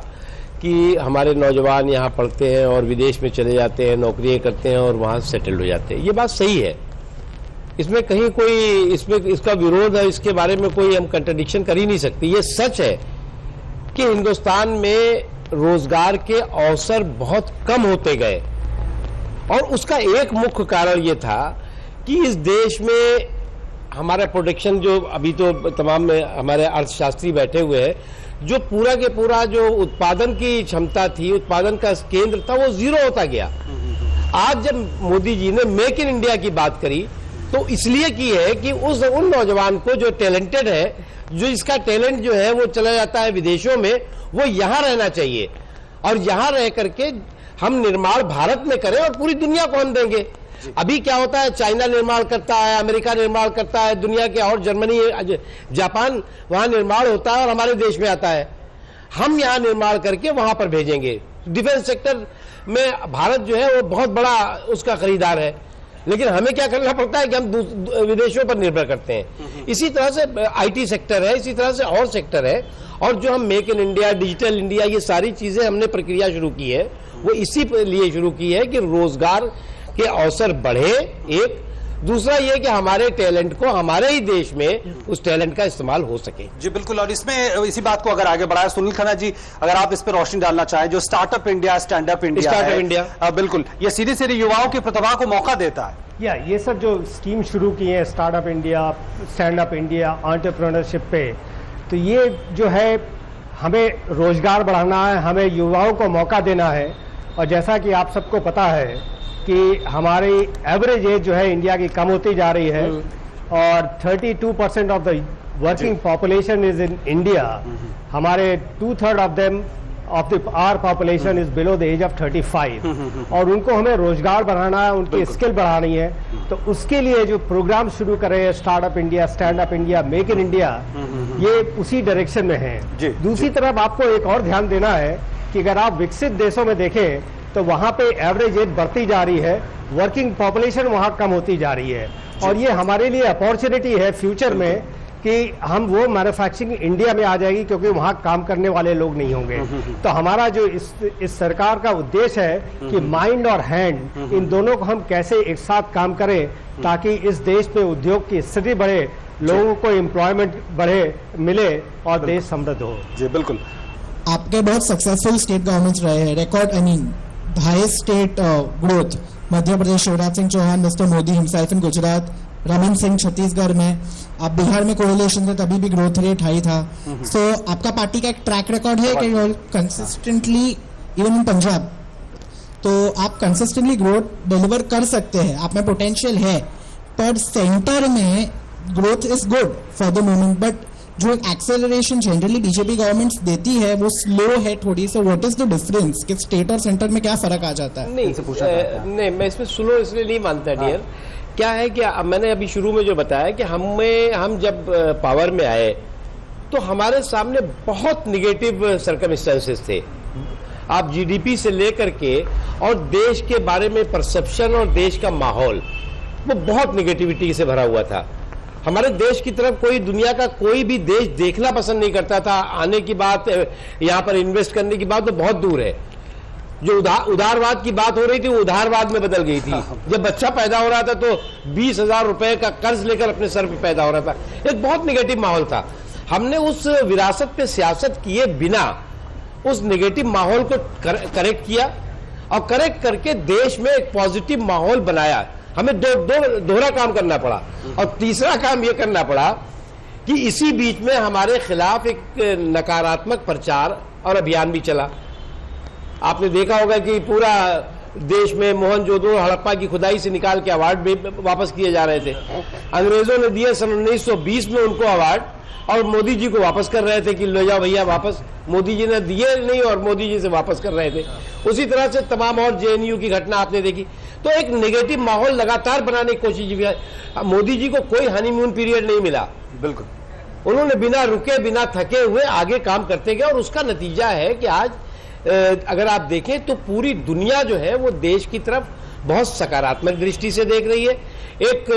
कि हमारे नौजवान यहाँ पढ़ते हैं और विदेश में चले जाते हैं, नौकरियां करते हैं और वहाँ सेटल्ड हो जाते हैं। ये बात सही है, इसमें कहीं कोई इसका विरोध है, इसके बारे में कोई हम कंट्रडिक्शन कर ही नहीं सकते। ये सच है कि हिंदुस्तान में रोजगार के अवसर बहुत कम होते गए और उसका एक मुख्य कारण ये था कि इस देश में हमारा प्रोडक्शन, जो अभी तो तमाम हमारे अर्थशास्त्री बैठे हुए हैं, जो पूरा के पूरा जो उत्पादन की क्षमता थी, उत्पादन का केंद्र था, वो जीरो होता गया। आज जब मोदी जी ने मेक इन इंडिया की बात करी तो इसलिए की है कि उन नौजवान को जो टैलेंटेड है, जो इसका टैलेंट जो है वो चला जाता है विदेशों में, वो यहाँ रहना चाहिए और यहाँ रह करके हम निर्माण भारत में करें और पूरी दुनिया को हम देंगे। अभी क्या होता है, चाइना निर्माण करता है, अमेरिका निर्माण करता है, दुनिया के और जर्मनी, जापान, वहां निर्माण होता है और हमारे देश में आता है। हम यहाँ निर्माण करके वहां पर भेजेंगे। डिफेंस सेक्टर में भारत जो है वो बहुत बड़ा उसका खरीदार है, लेकिन हमें क्या करना पड़ता है कि हम विदेशों पर निर्भर करते हैं। इसी तरह से आईटी सेक्टर है, इसी तरह से और सेक्टर है, और जो हम make in India, digital India, ये सारी चीजें हमने प्रक्रिया शुरू की है, वो इसी लिए शुरू की है कि रोजगार के अवसर बढ़े। एक दूसरा ये कि हमारे टैलेंट को हमारे ही देश में उस टैलेंट का इस्तेमाल हो सके। जी बिल्कुल, और इसमें इसी बात को अगर आगे बढ़ाए, सुनील खन्ना जी, अगर आप इस पर रोशनी डालना चाहें, जो startup India, stand up India, बिल्कुल, ये सीधे सीधे युवाओं की प्रतिभा को मौका देता है। ये सब जो स्कीम शुरू की है, startup India, stand up India, entrepreneurship पे, तो ये जो है हमें रोजगार बढ़ाना है, हमें युवाओं को मौका देना है। और जैसा कि आप सबको पता है कि हमारी एवरेज एज जो है इंडिया की कम होती जा रही है और 32% of the working population is in India. हमारे 2/3 of them of the our population is below the age of 35 और उनको हमें रोजगार बढ़ाना है, उनकी स्किल बढ़ानी है। तो उसके लिए जो प्रोग्राम शुरू कर रहे हैं, startup India, stand up India, make in India, ये उसी डायरेक्शन में है। दूसरी तरफ आपको एक और ध्यान देना है कि अगर आप विकसित देशों में देखें तो वहां पे एवरेज एज बढ़ती जा रही है, वर्किंग पॉपुलेशन वहां कम होती जा रही है। और ये हमारे लिए अपॉर्चुनिटी है फ्यूचर में कि हम वो मैन्युफैक्चरिंग इंडिया में आ जाएगी, क्योंकि वहां काम करने वाले लोग नहीं होंगे। तो हमारा जो इस सरकार का उद्देश्य है कि माइंड और हैंड, इन दोनों को हम कैसे एक साथ काम करें ताकि इस देश में उद्योग की स्थिति बढ़े, लोगों को एम्प्लॉयमेंट बढ़े, मिले और देश समृद्ध हो। जी बिल्कुल, आपके बहुत सक्सेसफुल स्टेट गवर्नमेंट्स रहे हैं, record highest state growth, Madhya Pradesh Shivraj Singh Chouhan, mister Modi himself in Gujarat, Raman Singh Chhattisgarh में, आप बिहार में कोरिलेशन थे तभी भी ग्रोथ रेट हाई था। सो आपका पार्टी का एक ट्रैक रिकॉर्ड है कि कंसिस्टेंटली, इवन इन पंजाब, तो आप कंसिस्टेंटली ग्रोथ डिलीवर कर सकते हैं, आप में पोटेंशियल है, पर सेंटर में growth is good for the moment, but जो एक्सेलरेशन जनरली बीजेपी गवर्नमेंट्स देती है वो स्लो है थोड़ी। So what is the difference कि स्टेट और सेंटर में क्या फर्क आ जाता है? नहीं, मैं इसमें स्लो इसलिए नहीं मानता डियर। क्या है कि मैंने अभी शुरू में जो बताया कि हम जब पावर में आए तो हमारे सामने बहुत निगेटिव सर्कमस्टेंसेस थे। आप जीडीपी से लेकर के और देश के बारे में परसेप्शन और देश का माहौल वो बहुत निगेटिविटी से भरा हुआ था। हमारे देश की तरफ कोई, दुनिया का कोई भी देश देखना पसंद नहीं करता था। आने की बात, यहाँ पर इन्वेस्ट करने की बात तो बहुत दूर है। जो उदारवाद की बात हो रही थी वो उदारवाद में बदल गई थी। जब बच्चा पैदा हो रहा था तो 20,000 रुपए का कर्ज लेकर अपने सर पे पैदा हो रहा था। एक बहुत निगेटिव माहौल था। हमने उस विरासत पे सियासत किए बिना उस निगेटिव माहौल को करेक्ट किया और करेक्ट करके देश में एक पॉजिटिव माहौल बनाया। हमें दोहरा काम करना पड़ा और तीसरा काम यह करना पड़ा कि इसी बीच में हमारे खिलाफ एक नकारात्मक प्रचार और अभियान भी चला। आपने देखा होगा कि पूरा देश में मोहनजोदड़ो, हड़प्पा की खुदाई से निकाल के अवार्ड भी वापस किए जा रहे थे। अंग्रेजों ने दिए सन 1920 में उनको अवार्ड और मोदी जी को वापस कर रहे थे कि ले जाओ भैया वापस। मोदी जी ने दिए नहीं और मोदी जी से वापस कर रहे थे। उसी तरह से तमाम और जेएनयू की घटना आपने देखी। तो एक नेगेटिव माहौल लगातार बनाने की कोशिश की। मोदी जी को कोई हनीमून पीरियड नहीं मिला। बिल्कुल, उन्होंने बिना रुके, बिना थके हुए आगे काम करते गए और उसका नतीजा है कि आज अगर आप देखें तो पूरी दुनिया जो है वो देश की तरफ बहुत सकारात्मक दृष्टि से देख रही है। एक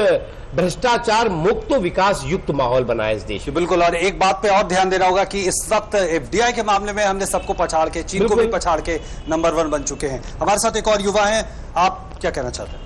भ्रष्टाचार मुक्त विकास युक्त माहौल बना है इस देश में। बिल्कुल, और एक बात पे और ध्यान देना होगा कि इस वक्त एफडीआई के मामले में हमने सबको पछाड़ के, चीन को भी पछाड़ के नंबर 1 बन चुके हैं। हमारे साथ एक और युवा हैं, आप क्या कहना चाहते हैं?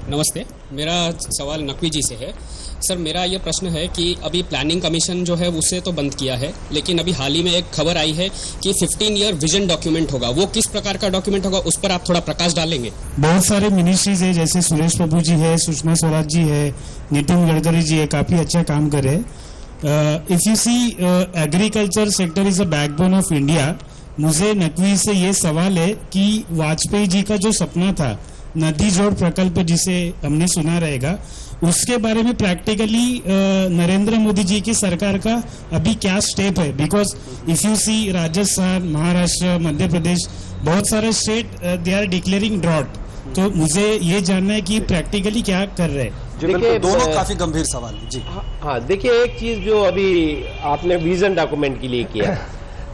नमस्ते, मेरा सवाल नकवी जी से है। सर, मेरा ये प्रश्न है कि अभी प्लानिंग कमीशन जो है उसे तो बंद किया है, लेकिन अभी हाल ही में एक खबर आई है कि 15 ईयर विजन डॉक्यूमेंट होगा। वो किस प्रकार का डॉक्यूमेंट होगा, उस पर आप थोड़ा प्रकाश डालेंगे? बहुत सारे मिनिस्ट्रीज है, जैसे सुरेश प्रभु जी है, सुषमा स्वराज जी है, नितिन गडकरी जी है, काफी अच्छा काम कर रहे हैं। If you see agriculture sector is a backbone of India. मुझे नकवी से ये सवाल है कि वाजपेयी जी का जो सपना था नदी जोड़ प्रकल्प जिसे हमने सुना रहेगा, उसके बारे में प्रैक्टिकली नरेंद्र मोदी जी की सरकार का अभी क्या स्टेप है? Because if you see Rajasthan, Maharashtra, Madhya Pradesh, बहुत सारे state they are declaring drought. तो मुझे ये जानना है कि प्रैक्टिकली क्या कर रहे हैं। देखिए, दोनों काफी गंभीर सवाल है जी। हाँ, देखिए, एक चीज जो अभी आपने विजन डॉक्यूमेंट के लिए किया,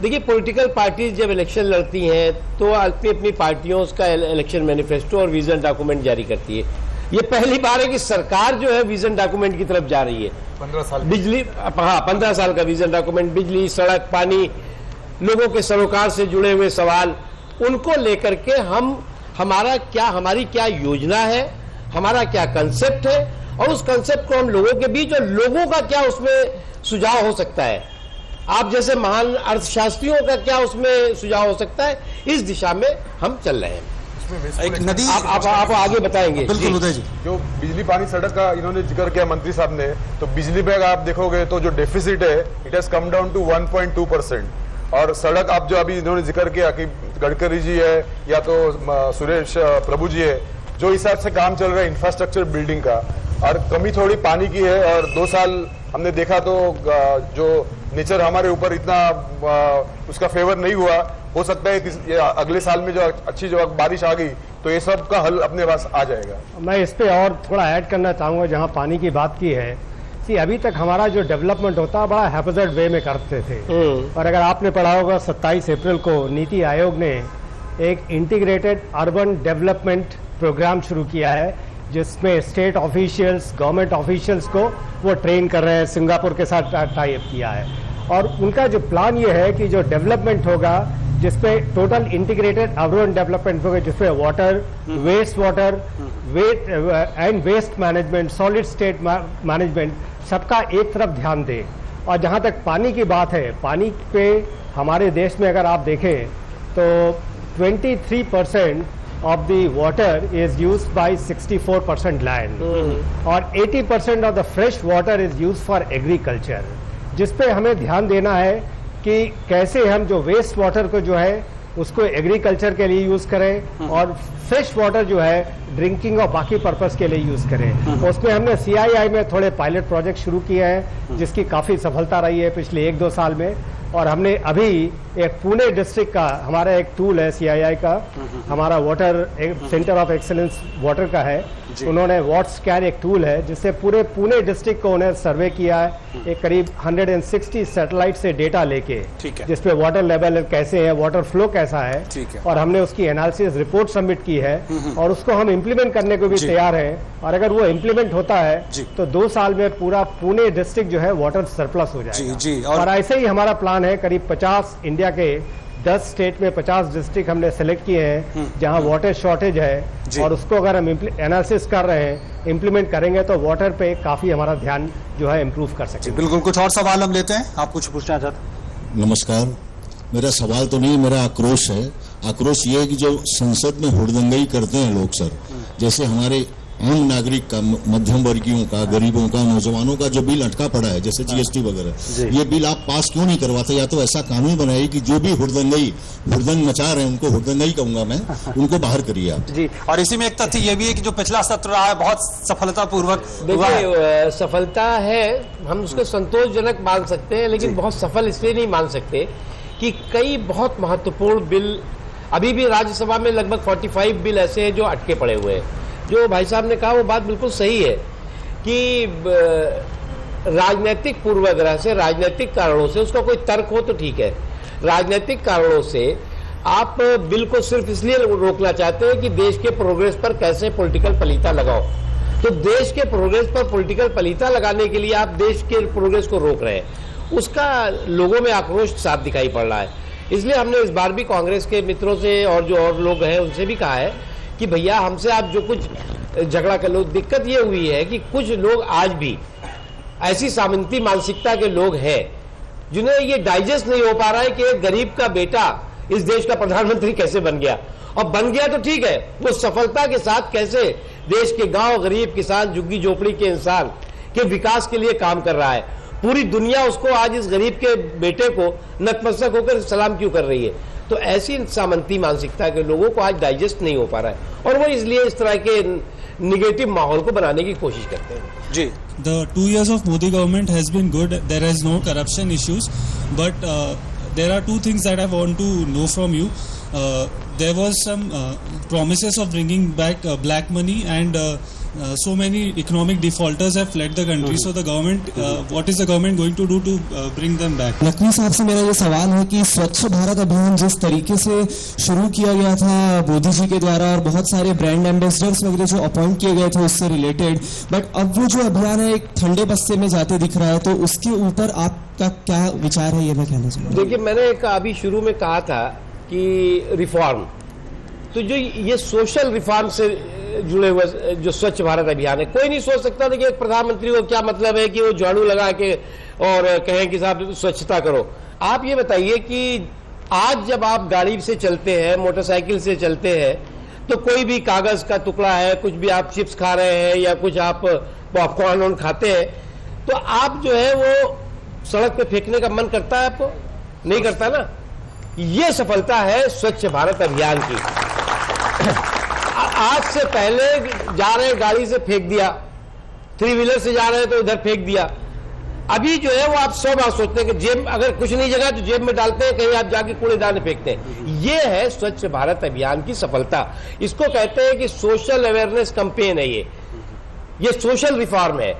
देखिए पॉलिटिकल पार्टीज जब इलेक्शन लड़ती हैं तो अपनी अपनी पार्टियों का इलेक्शन मैनिफेस्टो और विजन डॉक्यूमेंट जारी करती है। ये पहली बार है कि सरकार जो है विजन डॉक्यूमेंट की तरफ जा रही है। 15 साल बिजली, हाँ 15 साल का विजन डॉक्यूमेंट, बिजली, सड़क, पानी, लोगों के सरोकार से जुड़े हुए सवाल, उनको लेकर के हमारी क्या योजना है, हमारा क्या कंसेप्ट है, और उस कंसेप्ट को हम लोगों के बीच, और लोगों का क्या उसमें सुझाव हो सकता है, आप जैसे महान अर्थशास्त्रियों का क्या उसमें सुझाव हो सकता है, इस दिशा में हम चल रहे हैं। एक नदी आप आगे बताएंगे। बिल्कुल उदय जी। जो बिजली पानी सड़क का इन्होंने जिक्र किया मंत्री साहब ने, तो बिजली पे आप देखोगे तो जो डेफिसिट है it has come down to 1.2%। और सड़क आप जो अभी इन्होंने जिक्र किया कि गडकरी जी है या तो सुरेश प्रभु जी है, जो हिसाब से काम चल रहा है इंफ्रास्ट्रक्चर बिल्डिंग का, और कमी थोड़ी पानी की है। और 2 साल हमने देखा तो जो नेचर हमारे ऊपर इतना उसका फेवर नहीं हुआ, हो सकता है अगले साल में जो अच्छी जो बारिश आ गई तो ये सब का हल अपने पास आ जाएगा। मैं इस पे और थोड़ा ऐड करना चाहूँगा, जहाँ पानी की बात की है। अभी तक हमारा जो डेवलपमेंट होता है बड़ा हैपजर्ड वे में करते थे, और अगर आपने पढ़ा होगा 27 अप्रैल को नीति आयोग ने एक इंटीग्रेटेड अर्बन डेवलपमेंट प्रोग्राम शुरू किया है, जिसमें स्टेट ऑफिशियल्स, गवर्नमेंट ऑफिशियल्स को वो ट्रेन कर रहे हैं। सिंगापुर के साथ टाई अप किया है, और उनका जो प्लान ये है कि जो डेवलपमेंट होगा जिसपे टोटल इंटीग्रेटेड अर्बन डेवलपमेंट होगा, जिसपे water, waste water, and waste management, solid state management, सबका एक तरफ ध्यान दे। और जहाँ तक पानी की बात है, पानी पे हमारे देश में अगर आप देखें तो 23% of the water is used by 64% land, और 80% of the fresh water is used for agriculture, जिस पे हमें ध्यान देना है कि कैसे हम जो वेस्ट वाटर को जो है उसको एग्रीकल्चर के लिए यूज करें, और फ्रेश वाटर जो है ड्रिंकिंग और बाकी पर्पस के लिए यूज करें। उसमें हमने CII में थोड़े पायलट प्रोजेक्ट शुरू किए हैं, जिसकी काफी सफलता रही है पिछले 1-2 साल में। और हमने अभी एक पुणे डिस्ट्रिक्ट का हमारा एक टूल है CII का, हमारा water centre of excellence water का है, उन्होंने वाटर स्कैन एक टूल है जिससे पूरे पुणे डिस्ट्रिक्ट को उन्हें सर्वे किया है, एक करीब 160 सैटेलाइट से डेटा लेके, जिसपे वाटर लेवल कैसे है, वाटर फ्लो कैसा है, और हमने उसकी एनालिसिस रिपोर्ट सबमिट की है, और उसको हम इम्प्लीमेंट करने को भी तैयार हैं। और अगर वो इम्प्लीमेंट होता है तो 2 साल में पूरा पुणे डिस्ट्रिक्ट जो है वाटर सरप्लस हो जाएगा। और ऐसे ही हमारा प्लान है, करीब 50 इंडिया के 10 स्टेट में 50 डिस्ट्रिक्ट हमने सेलेक्ट किए हैं जहां वाटर शॉर्टेज है, और उसको अगर हम एनालिसिस कर रहे हैं, इम्प्लीमेंट करेंगे तो वाटर पे काफी हमारा ध्यान जो है इम्प्रूव कर सकेंगे। बिल्कुल, कुछ और सवाल हम लेते हैं, आप कुछ पूछना चाहते? नमस्कार, मेरा सवाल तो नहीं, मेरा आक्रोश है। आक्रोश ये है कि जो संसद में हुड़दंगई करते हैं लोग सर, जैसे हमारे आम नागरिक का, मध्यम वर्गीयों का, गरीबों का, नौजवानों का जो बिल अटका पड़ा है, जैसे GST वगैरह, ये बिल आप पास क्यों नहीं करवाते? या तो ऐसा कानून बनाइए कि जो भी हुड़दंग मचा रहे हैं, उनको हुड़दंगई कहूंगा मैं, उनको बाहर करिए आप। जी, और इसी में एक तथ्य ये भी है कि जो पिछला सत्र रहा है बहुत सफलतापूर्वक, देखिए सफलता है, हम उसको संतोषजनक मान सकते हैं, लेकिन बहुत सफल इसलिए नहीं मान सकते कि कई बहुत महत्वपूर्ण बिल अभी भी राज्यसभा में लगभग 45 बिल ऐसे हैं जो अटके पड़े हुए हैं। जो भाई साहब ने कहा वो बात बिल्कुल सही है कि राजनीतिक पूर्वाग्रह से, राजनीतिक कारणों से, उसका कोई तर्क हो तो ठीक है, राजनीतिक कारणों से आप बिल को सिर्फ इसलिए रोकना चाहते हैं कि देश के प्रोग्रेस पर कैसे पॉलिटिकल पलीता लगाओ। तो देश के प्रोग्रेस पर पॉलिटिकल पलीता लगाने के लिए आप देश के प्रोग्रेस को रोक रहे हैं, उसका लोगों में आक्रोश साफ दिखाई पड़ रहा है। इसलिए हमने इस बार भी कांग्रेस के मित्रों से और जो और लोग हैं उनसे भी कहा है कि भैया हमसे आप जो कुछ झगड़ा कर लो। दिक्कत ये हुई है कि कुछ लोग आज भी ऐसी सामंती मानसिकता के लोग हैं जिन्हें ये डाइजेस्ट नहीं हो पा रहा है कि एक गरीब का बेटा इस देश का प्रधानमंत्री कैसे बन गया, और बन गया तो ठीक है, वो सफलता के साथ कैसे देश के गांव, गरीब, किसान, झुग्गी झोपड़ी के इंसान के विकास के लिए काम कर रहा है। पूरी दुनिया उसको आज इस गरीब के बेटे को नतमस्तक होकर सलाम क्यों कर रही है। तो ऐसी सामंती मानसिकता के लोगों को आज डाइजेस्ट नहीं हो पा रहा है और वो इसलिए इस तरह के निगेटिव माहौल को बनाने की कोशिश करते हैं। जी, The 2 years of Modi government has been good. There is no corruption issues, but there are two things that I want to know from you. There was some promises of bringing back black money, and so many economic defaulters have fled the country. So the government, what is the government going to do to bring them back? Naqvi साहब से मेरा ये सवाल है कि स्वच्छ भारत अभियान जिस तरीके से शुरू किया गया था मोदी जी के द्वारा और बहुत सारे ब्रांड एम्बेसडर्स वगैरह जो अपॉइंट किए गए थे उससे रिलेटेड, बट अब वो जो अभियान है एक ठंडे बस्ते में जाते दिख रहा है, तो उसके ऊपर आपका क्या विचार है, ये मैं कहना चाहूँगा। देखिए, मैंने अभी शुरू में कहा था कि रिफॉर्म, तो जो ये सोशल रिफॉर्म से जुड़े हुए जो स्वच्छ भारत अभियान है, कोई नहीं सोच सकता था कि एक प्रधानमंत्री को क्या मतलब है कि वो झाड़ू लगा के और कहें कि साहब स्वच्छता करो। आप ये बताइए कि आज जब आप गाड़ी से चलते हैं, मोटरसाइकिल से चलते हैं, तो कोई भी कागज का टुकड़ा है, कुछ भी आप चिप्स खा रहे हैं या कुछ आप पॉपकॉर्न खाते हैं, तो आप जो है वो सड़क पे फेंकने का मन करता है आपको? नहीं करता ना। ये सफलता है स्वच्छ भारत अभियान की। आज से पहले जा रहे गाड़ी से फेंक दिया, 3 व्हीलर से जा रहे हैं तो इधर फेंक दिया। अभी जो है वो आप 100 बार सोचते हैं कि जेब, अगर कुछ नहीं जगह तो जेब में डालते हैं, कहीं आप जाके कूड़ेदान में फेंकते हैं। ये है स्वच्छ भारत अभियान की सफलता। इसको कहते हैं कि सोशल अवेयरनेस कैंपेन है, ये सोशल रिफॉर्म है।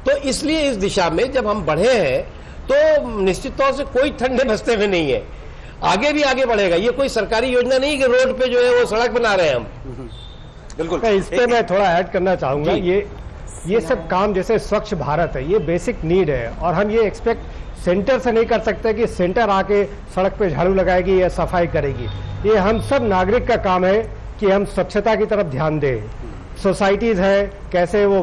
तो इसलिए इस दिशा में जब हम बढ़े हैं तो निश्चित तौर से कोई ठंडे बस्ते में नहीं है, आगे भी आगे बढ़ेगा। ये कोई सरकारी योजना नहीं कि रोड पे जो है वो सड़क बना रहे हैं हम। बिल्कुल, इस पे मैं थोड़ा ऐड करना चाहूंगा। ये सब काम जैसे स्वच्छ भारत है, ये बेसिक नीड है और हम ये एक्सपेक्ट सेंटर से नहीं कर सकते कि सेंटर आके सड़क पे झाड़ू लगाएगी या सफाई करेगी। ये हम सब नागरिक का काम है कि हम स्वच्छता की तरफ ध्यान दें। सोसाइटीज है, कैसे वो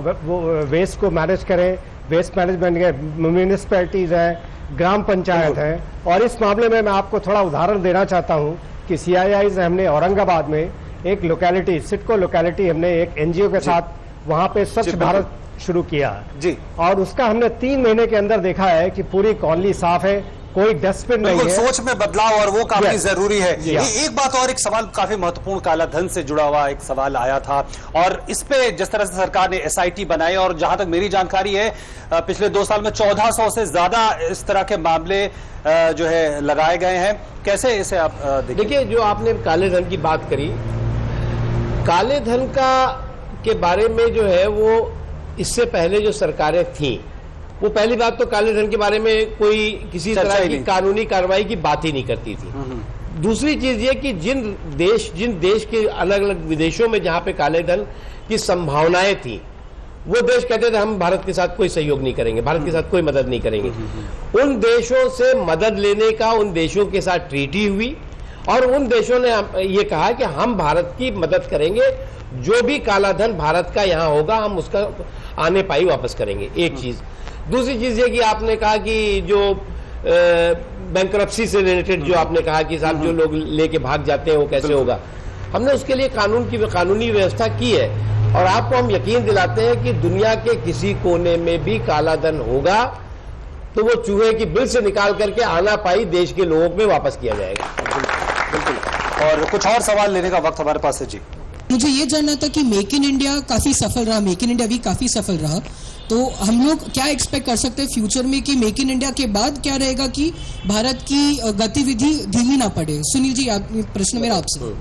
वेस्ट को मैनेज करें, वेस्ट मैनेजमेंट के म्यूनिसिपैलिटीज है, ग्राम पंचायत है। और इस मामले में मैं आपको थोड़ा उदाहरण देना चाहता हूँ कि CII से हमने औरंगाबाद में एक लोकेलिटी, सिडको लोकेलिटी, हमने एक NGO के साथ वहाँ पे स्वच्छ भारत शुरू किया जी, और उसका हमने 3 महीने के अंदर देखा है कि पूरी कॉलोनी साफ है, कोई डस्टबिन नहीं है। सोच में बदलाव, और वो काफी जरूरी है। एक बात और, एक सवाल काफी महत्वपूर्ण, काला धन से जुड़ा हुआ एक सवाल आया था, और इस पे जिस तरह से सरकार ने SIT बनाई, और जहां तक मेरी जानकारी है पिछले 2 साल में 1400 से ज्यादा इस तरह के मामले जो है लगाए गए हैं। कैसे इसे आप देखिए, जो आपने काले धन की बात करी, काले धन के बारे में जो है वो इससे पहले जो सरकारें थीं, वो पहली बात तो काले धन के बारे में कोई किसी तरह की कानूनी कार्रवाई की बात ही नहीं करती थी। दूसरी चीज ये कि जिन देश के अलग अलग विदेशों में जहां पे काले धन की संभावनाएं थी, वो देश कहते थे हम भारत के साथ कोई सहयोग नहीं करेंगे, भारत के साथ कोई मदद नहीं करेंगे। उन देशों से मदद लेने का उन देशों के साथ ट्रीटी हुई और उन देशों ने ये कहा कि हम भारत की मदद करेंगे, जो भी काला धन भारत का यहाँ होगा हम उसका आने पाई वापस करेंगे। एक चीज। दूसरी चीज ये कि आपने कहा कि जो बैंकरप्सी से रिलेटेड जो आपने कहा कि साहब जो लोग लेके भाग जाते हैं वो कैसे होगा, हमने उसके लिए कानूनी व्यवस्था की है और आपको हम यकीन दिलाते हैं कि दुनिया के किसी कोने में भी काला धन होगा तो वो चूहे की बिल से निकाल करके आना पाई देश के लोगों में वापस किया जाएगा। बिल्कुल। और कुछ और सवाल लेने का वक्त हमारे पास है जी। मुझे ये जानना था कि मेक इन इंडिया काफी सफल रहा, मेक इन इंडिया भी काफी सफल रहा, तो हम लोग क्या एक्सपेक्ट कर सकते हैं फ्यूचर में कि मेक इन इंडिया के बाद क्या रहेगा कि भारत की गतिविधि धीमी ना पड़े? सुनील जी, प्रश्न मेरा आपसे।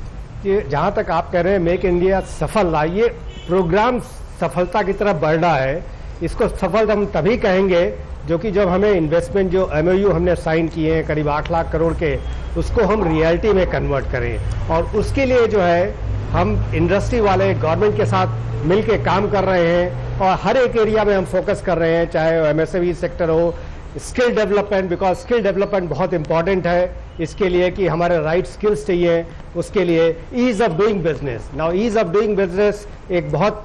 ये जहाँ तक आप कह रहे हैं मेक इंडिया सफल रहा, ये प्रोग्राम सफलता की तरफ बढ़ रहा है। इसको सफल हम तभी कहेंगे जो कि जब हमें इन्वेस्टमेंट जो MOU हमने साइन किए हैं करीब 8 लाख करोड़ के, उसको हम रियलिटी में कन्वर्ट करें। और उसके लिए जो है हम इंडस्ट्री वाले गवर्नमेंट के साथ मिलके काम कर रहे हैं और हर एक एरिया में हम फोकस कर रहे हैं, चाहे वो MSME सेक्टर हो, skill development, because skill development बहुत इंपॉर्टेंट है इसके लिए कि हमारे राइट स्किल्स चाहिए, उसके लिए ease of doing business. Now ease of doing business एक बहुत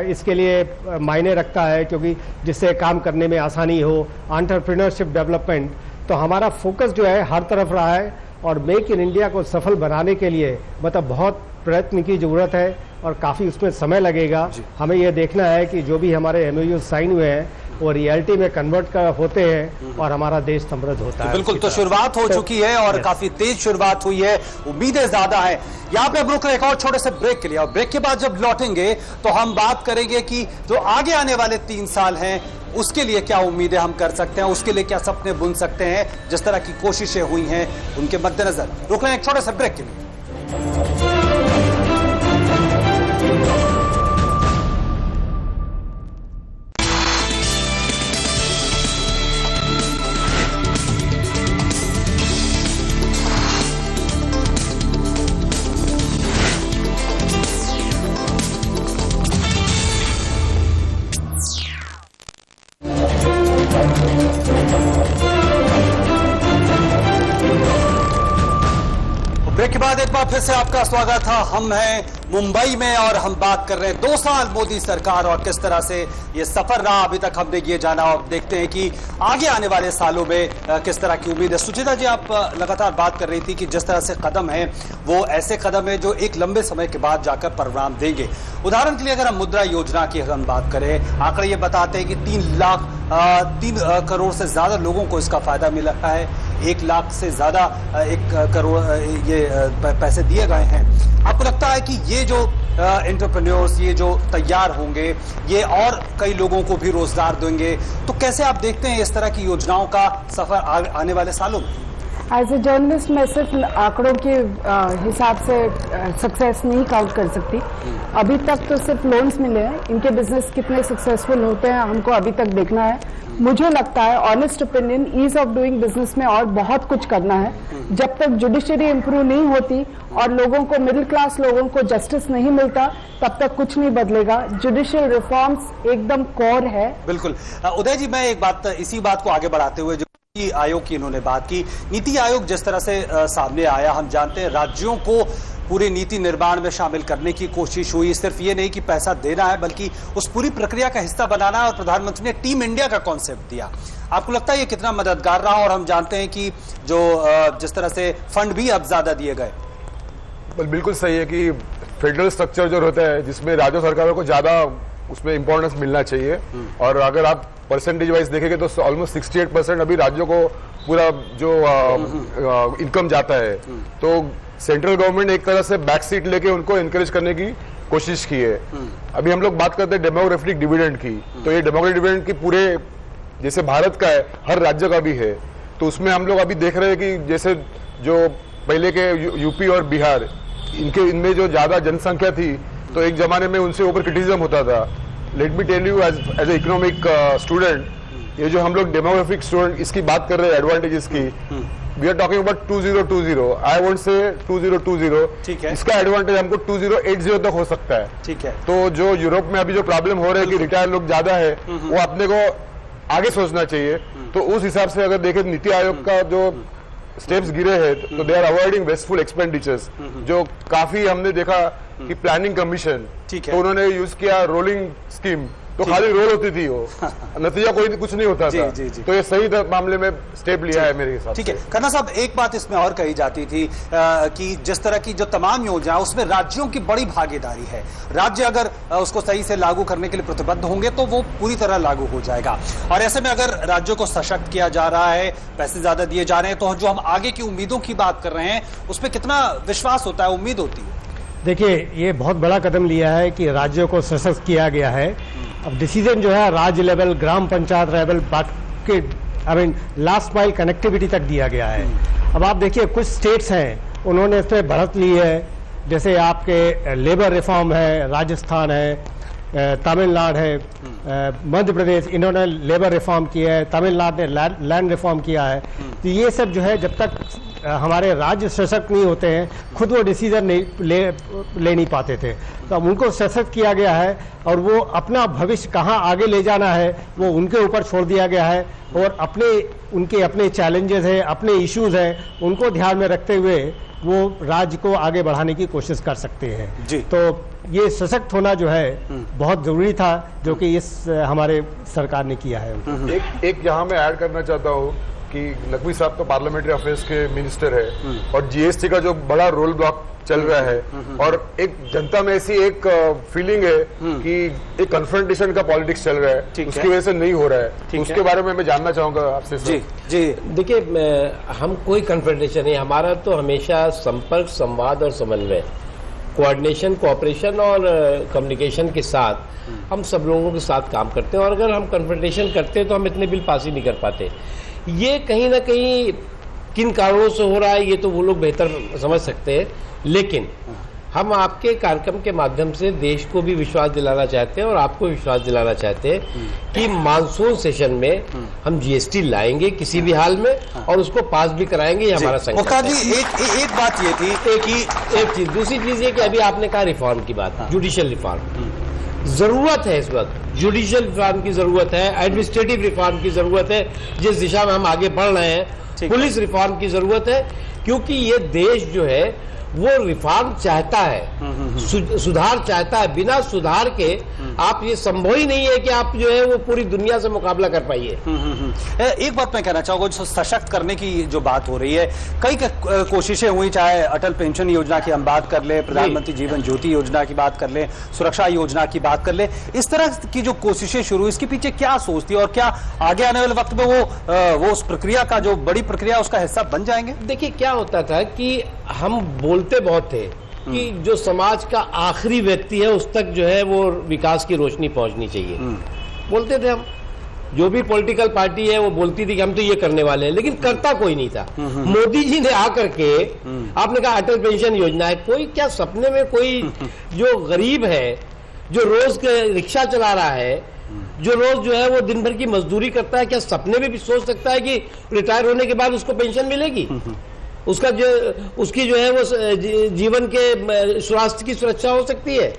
इसके लिए मायने रखता है, क्योंकि जिससे काम करने में आसानी हो, एंटरप्रेन्योरशिप डेवलपमेंट। तो हमारा फोकस जो है हर तरफ रहा है और मेक इन इंडिया को सफल बनाने के लिए मतलब बहुत प्रयत्न की जरूरत है और काफी उसमें समय लगेगा। हमें यह देखना है कि जो भी हमारे MOU साइन हुए हैं वो रियलिटी में कन्वर्ट होते हैं और हमारा देश समृद्ध होता है। बिल्कुल, तो शुरुआत हो चुकी है और काफी तेज शुरुआत हुई है, उम्मीदें ज्यादा है। यहाँ पे हम रुक रहे एक और छोटे से ब्रेक के लिए, और ब्रेक के बाद जब लौटेंगे तो हम बात करेंगे कि जो आगे आने वाले 3 साल हैं उसके लिए क्या उम्मीदें हम कर सकते हैं, उसके लिए क्या सपने बुन सकते हैं, जिस तरह की कोशिशें हुई हैं उनके मद्देनजर। रुक रहे हैं एक छोटे से ब्रेक के लिए। ब्रेक के बाद एक बार फिर से आपका स्वागत है। हम हैं मुंबई में और हम बात कर रहे हैं 2 साल मोदी सरकार और किस तरह से ये सफर रहा अभी तक हमने ये जाना, और देखते हैं कि आगे आने वाले सालों में किस तरह की उम्मीद है। सुचिता जी, आप लगातार बात कर रही थी कि जिस तरह से कदम है वो ऐसे कदम है जो एक लंबे समय के बाद जाकर परिणाम देंगे। उदाहरण के लिए अगर हम मुद्रा योजना की अगर हम बात करें, आंकड़े ये बताते हैं कि 3 करोड़ से ज्यादा लोगों को इसका फायदा मिला है, 1 लाख से ज्यादा 1 करोड़ ये पैसे दिए गए हैं। आपको लगता है कि ये जो एंटरप्रेन्योर्स ये जो तैयार होंगे ये और कई लोगों को भी रोजगार देंगे, तो कैसे आप देखते हैं इस तरह की योजनाओं का सफर आने वाले सालों में? एज ए जर्नलिस्ट मैं सिर्फ आंकड़ों के हिसाब से सक्सेस नहीं काउंट कर सकती। अभी तक तो सिर्फ लोन्स मिले हैं, इनके बिजनेस कितने सक्सेसफुल होते हैं हमको अभी तक देखना है। मुझे लगता है honest opinion, ease of doing business में और बहुत कुछ करना है। जब तक जुडिशरी इंप्रूव नहीं होती और लोगों को, मिडिल क्लास लोगों को जस्टिस नहीं मिलता, तब तक कुछ नहीं बदलेगा। जुडिशियल रिफॉर्म्स एकदम कोर है। बिल्कुल उदय जी, मैं एक बात इसी बात को आगे बढ़ाते हुए, जो नीति आयोग की इन्होंने बात की, नीति आयोग जिस तरह से सामने आया, हम जानते हैं राज्यों को पूरी नीति निर्माण में शामिल करने की कोशिश हुई। सिर्फ ये नहीं कि पैसा देना है बल्कि उस पूरी प्रक्रिया का हिस्सा बनाना है, और प्रधानमंत्री ने टीम इंडिया का कॉन्सेप्ट दिया। आपको लगता है ये कितना मददगार रहा? और हम जानते हैं कि जो जिस तरह से फंड भी अब ज्यादा दिए गए। बिल्कुल सही है कि फेडरल स्ट्रक्चर जो होता है जिसमें राज्य सरकारों को ज्यादा उसमें इंपॉर्टेंस मिलना चाहिए, और अगर आप परसेंटेज वाइज देखेंगे तो ऑलमोस्ट 68% अभी राज्यों को पूरा जो इनकम जाता है। तो सेंट्रल गवर्नमेंट एक तरह से बैक सीट लेके उनको एनकरेज करने की कोशिश की है। अभी हम लोग बात करते हैं डेमोग्राफिक डिविडेंड की, तो ये डेमोग्राफिक डिविडेंड की पूरे जैसे भारत का है हर राज्य का भी है, तो उसमें हम लोग अभी देख रहे हैं कि जैसे जो पहले के यूपी और बिहार, इनमें जो ज्यादा जनसंख्या थी तो एक जमाने में उनसे ऊपर क्रिटिसिज्म होता था। Let me tell you as a economic student, ये जो हम लोग डेमोग्राफिक स्टूडेंट इसकी बात कर रहे हैं एडवांटेजेस की, we are talking about 2020, I won't say 2020, ठीक है, इसका एडवांटेज हमको 2080 तक हो सकता है। ठीक है, तो जो यूरोप में अभी जो प्रॉब्लम हो रहा है कि रिटायर लोग ज्यादा है, वो अपने को आगे सोचना चाहिए। तो उस हिसाब से अगर देखें नीति आयोग का जो स्टेप्स गिरे हैं तो they are avoiding wasteful expenditures, जो काफी हमने देखा कि प्लानिंग कमीशन, तो उन्होंने यूज किया रोलिंग स्कीम, तो खाली रोल होती थी वो, नतीजा कोई कुछ नहीं होता था। तो ये सही मामले में स्टेप लिया है मेरे हिसाब से। ठीक है खन्ना साहब, एक बात इसमें और कही जाती थी कि जिस तरह की जो तमाम योजना उसमें राज्यों की बड़ी भागीदारी है। राज्य अगर उसको सही से लागू करने के लिए प्रतिबद्ध होंगे तो वो पूरी तरह लागू हो जाएगा, और ऐसे में अगर राज्यों को सशक्त किया जा रहा है, पैसे ज्यादा दिए जा रहे हैं, तो जो हम आगे की उम्मीदों की बात कर रहे हैं उसमें कितना विश्वास होता है, उम्मीद होती है? देखिए, ये बहुत बड़ा कदम लिया है कि राज्यों को सशक्त किया गया है। अब डिसीजन जो है राज्य लेवल, ग्राम पंचायत लेवल, बाकी लास्ट माइल कनेक्टिविटी तक दिया गया है। अब आप देखिए कुछ स्टेट्स हैं उन्होंने इसमें बढ़त ली है, जैसे आपके लेबर रिफॉर्म है, राजस्थान है, तमिलनाडु है, मध्य प्रदेश, इन्होंने लेबर रिफॉर्म किया है, तमिलनाडु ने लैंड रिफॉर्म किया है। तो ये सब जो है जब तक हमारे राज्य सशक्त नहीं होते हैं, खुद वो डिसीजन ले नहीं पाते थे। तो अब उनको सशक्त किया गया है और वो अपना भविष्य कहाँ आगे ले जाना है वो उनके ऊपर छोड़ दिया गया है, और उनके अपने चैलेंजेस हैं, अपने इश्यूज हैं, उनको ध्यान में रखते हुए वो राज्य को आगे बढ़ाने की कोशिश कर सकते हैं जी। तो ये सशक्त होना जो है बहुत जरूरी था, जो कि इस हमारे सरकार ने किया है। एक यहाँ मैं ऐड करना चाहता हूँ कि नकवी साहब तो पार्लियामेंट्री अफेयर्स के मिनिस्टर है और जीएसटी का जो बड़ा रोल ब्लॉक चल रहा है, और एक जनता में ऐसी एक फीलिंग है कि एक कन्फ्रंटेशन का पॉलिटिक्स चल रहा है, उसकी वजह से नहीं हो रहा है। उसके बारे में मैं जानना चाहूंगा आपसे। जी देखिए, हम कोई कन्फ्रंटेशन नहीं, हमारा तो हमेशा संपर्क, संवाद और समन्वय, कोऑर्डिनेशन, कोऑपरेशन और कम्युनिकेशन के साथ हम सब लोगों के साथ काम करते हैं। और अगर हम कन्फ्रंटेशन करते हैं तो हम इतने बिल पास ही नहीं कर पाते। ये कहीं ना कहीं किन कारणों से हो रहा है ये तो वो लोग बेहतर समझ सकते हैं, लेकिन हम आपके कार्यक्रम के माध्यम से देश को भी विश्वास दिलाना चाहते हैं और आपको विश्वास दिलाना चाहते हैं कि मानसून सेशन में हम जीएसटी लाएंगे किसी भी हाल में, और उसको पास भी कराएंगे। ये हमारा संकल्प है। एक बात ये थी एक चीज, दूसरी चीज ये कि अभी आपने कहा रिफॉर्म की बात, जुडिशियल रिफॉर्म जरूरत है, इस वक्त जुडिशियल रिफॉर्म की जरूरत है, एडमिनिस्ट्रेटिव रिफॉर्म की जरूरत है, जिस दिशा में हम आगे बढ़ रहे हैं, पुलिस रिफॉर्म की जरूरत है, क्योंकि ये देश जो है वो रिफॉर्म चाहता है, सुधार चाहता है। बिना सुधार के आप ये संभव ही नहीं है कि आप जो है वो पूरी दुनिया से मुकाबला कर पाइए। एक बात मैं कहना चाहूंगा, जो सशक्त करने की जो बात हो रही है, कई कोशिशें हुई, चाहे अटल पेंशन योजना की हम बात कर ले, प्रधानमंत्री जीवन ज्योति योजना की बात कर ले, सुरक्षा योजना की बात कर ले, इस तरह की जो कोशिशें शुरू, इसके पीछे क्या सोचती है और क्या आगे आने वाले वक्त में वो उस प्रक्रिया का, जो बड़ी प्रक्रिया, उसका हिस्सा बन जाएंगे? देखिए, क्या होता था कि हम बोलते बहुत थे कि जो समाज का आखिरी व्यक्ति है उस तक जो है वो विकास की रोशनी पहुंचनी चाहिए, बोलते थे हम। जो भी पॉलिटिकल पार्टी है वो बोलती थी कि हम तो ये करने वाले हैं, लेकिन करता कोई नहीं था। मोदी जी ने आकर के आपने कहा अटल पेंशन योजना है, कोई क्या सपने में कोई जो गरीब है, जो रोज रिक्शा चला रहा है, जो रोज जो है वो दिन भर की मजदूरी करता है, क्या सपने में भी सोच सकता है कि रिटायर होने के बाद उसको पेंशन मिलेगी? उसका उसकी जो है वो जीवन के स्वास्थ्य की सुरक्षा हो सकती है?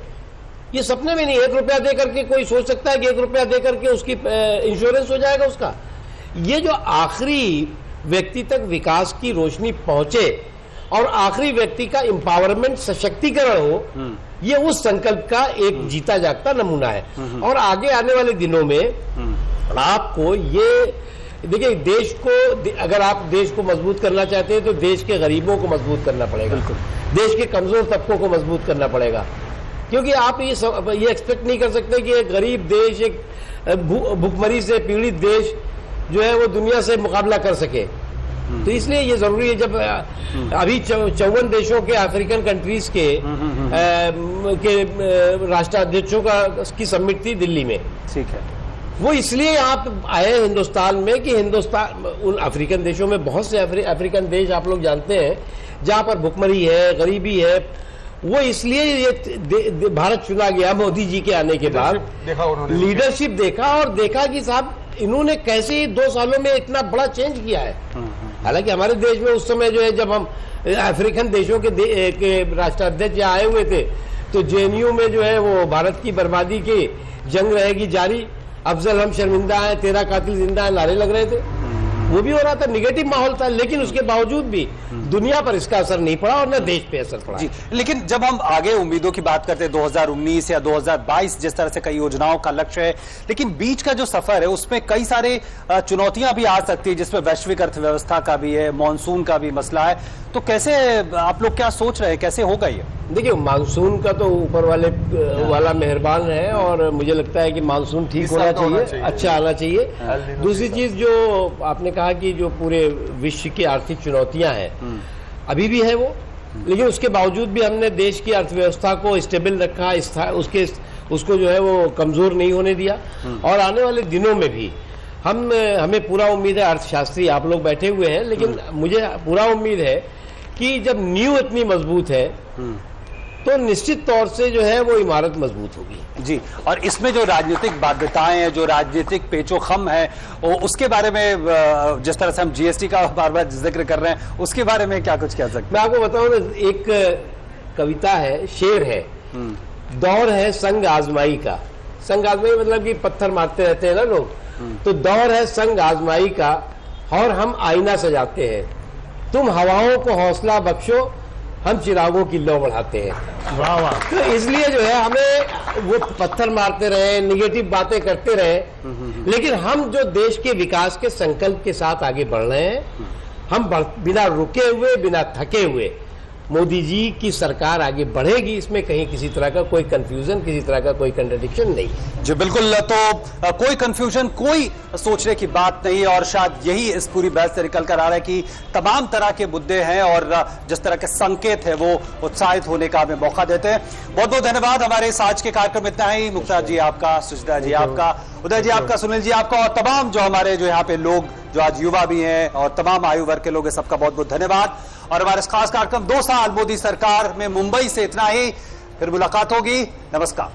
ये सपने में नहीं। 1 रुपया दे करके कोई सोच सकता है कि 1 रुपया दे करके उसकी इंश्योरेंस हो जाएगा उसका? ये जो आखिरी व्यक्ति तक विकास की रोशनी पहुंचे और आखिरी व्यक्ति का एम्पावरमेंट, सशक्तिकरण हो, ये उस संकल्प का एक जीता जागता नमूना है। और आगे आने वाले दिनों में आपको ये देखिए, देश को, अगर आप देश को मजबूत करना चाहते हैं तो देश के गरीबों को मजबूत करना पड़ेगा, देश के कमजोर तबकों को मजबूत करना पड़ेगा, क्योंकि आप ये एक्सपेक्ट नहीं कर सकते कि एक गरीब देश, एक भूखमरी से पीड़ित देश जो है वो दुनिया से मुकाबला कर सके। तो इसलिए ये जरूरी है। जब अभी 54 देशों के अफ्रीकन कंट्रीज के राष्ट्राध्यक्षों की समिट थी दिल्ली में, ठीक है, वो इसलिए यहाँ आए हिंदुस्तान में कि हिंदुस्तान, उन अफ्रीकन देशों में बहुत से अफ्रीकन देश आप लोग जानते हैं जहाँ पर भुखमरी है, गरीबी है, वो इसलिए ये भारत चुना गया मोदी जी के आने के बाद। लीडरशिप देखा और देखा कि साहब इन्होंने कैसे 2 सालों में इतना बड़ा चेंज किया है। हालांकि हमारे देश में उस समय जो है, जब हम अफ्रीकन देशों के राष्ट्राध्यक्ष आए हुए थे, तो जेएनयू में जो है वो भारत की बर्बादी की जंग रहेगी जारी, अफजल हम शर्मिंदा है, तेरा कातिल जिंदा है, नारे लग रहे थे, वो भी हो रहा था, निगेटिव माहौल था, लेकिन उसके बावजूद भी दुनिया पर इसका असर नहीं पड़ा और न देश पे असर पड़ा। जी, लेकिन जब हम आगे उम्मीदों की बात करते हैं 2019 या 2022, जिस तरह से कई योजनाओं का लक्ष्य है, लेकिन बीच का जो सफर है उसमें कई सारे चुनौतियां भी आ सकती है, जिसमें वैश्विक अर्थव्यवस्था का भी है, मानसून का भी मसला है। तो कैसे आप लोग क्या सोच रहे हैं, कैसे होगा ये? देखिए, मानसून का तो ऊपर वाला मेहरबान है और मुझे लगता है कि मानसून ठीक होना चाहिए, अच्छा आना चाहिए। दूसरी चीज जो आपने कहा कि जो पूरे विश्व की आर्थिक चुनौतियां हैं, अभी भी है वो, लेकिन उसके बावजूद भी हमने देश की अर्थव्यवस्था को स्टेबल रखा, उसको जो है वो कमजोर नहीं होने दिया। और आने वाले दिनों में भी हमें पूरा उम्मीद है, अर्थशास्त्री आप लोग बैठे हुए हैं, लेकिन मुझे पूरा उम्मीद है कि जब नींव इतनी मजबूत है तो निश्चित तौर से जो है वो इमारत मजबूत होगी। जी, और इसमें जो राजनीतिक बाध्यताएं हैं, जो राजनीतिक पेचोखम है, उसके बारे में जिस तरह से हम जीएसटी का बार बार जिक्र कर रहे हैं, उसके बारे में क्या कुछ कह सकते हैं? मैं आपको बताऊं ना, एक कविता है, शेर है, दौर है संग आजमाई का। संग आजमाई मतलब कि पत्थर मारते रहते हैं ना लोग, तो दौर है संग आजमाई का और हम आईना सजाते हैं। तुम हवाओं को हौसला बख्शो, हम चिरागों की लौ बढ़ाते हैं। वाह वाह। तो इसलिए जो है हमें वो पत्थर मारते रहे, निगेटिव बातें करते रहे, लेकिन हम जो देश के विकास के संकल्प के साथ आगे बढ़ रहे हैं, हम बिना रुके हुए, बिना थके हुए मोदी जी की सरकार आगे बढ़ेगी, इसमें कहीं किसी तरह का कोई कंफ्यूजन, किसी तरह का कोई कंट्रडिक्शन नहीं। जी बिल्कुल, तो कोई कंफ्यूजन, कोई सोचने की बात नहीं है, और शायद यही इस पूरी बहस से निकल कर आ रहा है कि तमाम तरह के मुद्दे हैं और जिस तरह के संकेत है वो उत्साहित होने का हमें मौका देते हैं। बहुत बहुत धन्यवाद। हमारे इस आज के कार्यक्रम इतना ही। मुख्तार जी आपका, सुचिता जी आपका, उदय जी आपका, सुनील जी आपका, और तमाम जो हमारे जो यहाँ पे लोग जो आज युवा भी हैं और तमाम आयु वर्ग के लोग हैं, सबका बहुत बहुत धन्यवाद। और हमारे इस खास कार्यक्रम 2 साल मोदी सरकार में मुंबई से इतना ही। फिर मुलाकात होगी। नमस्कार।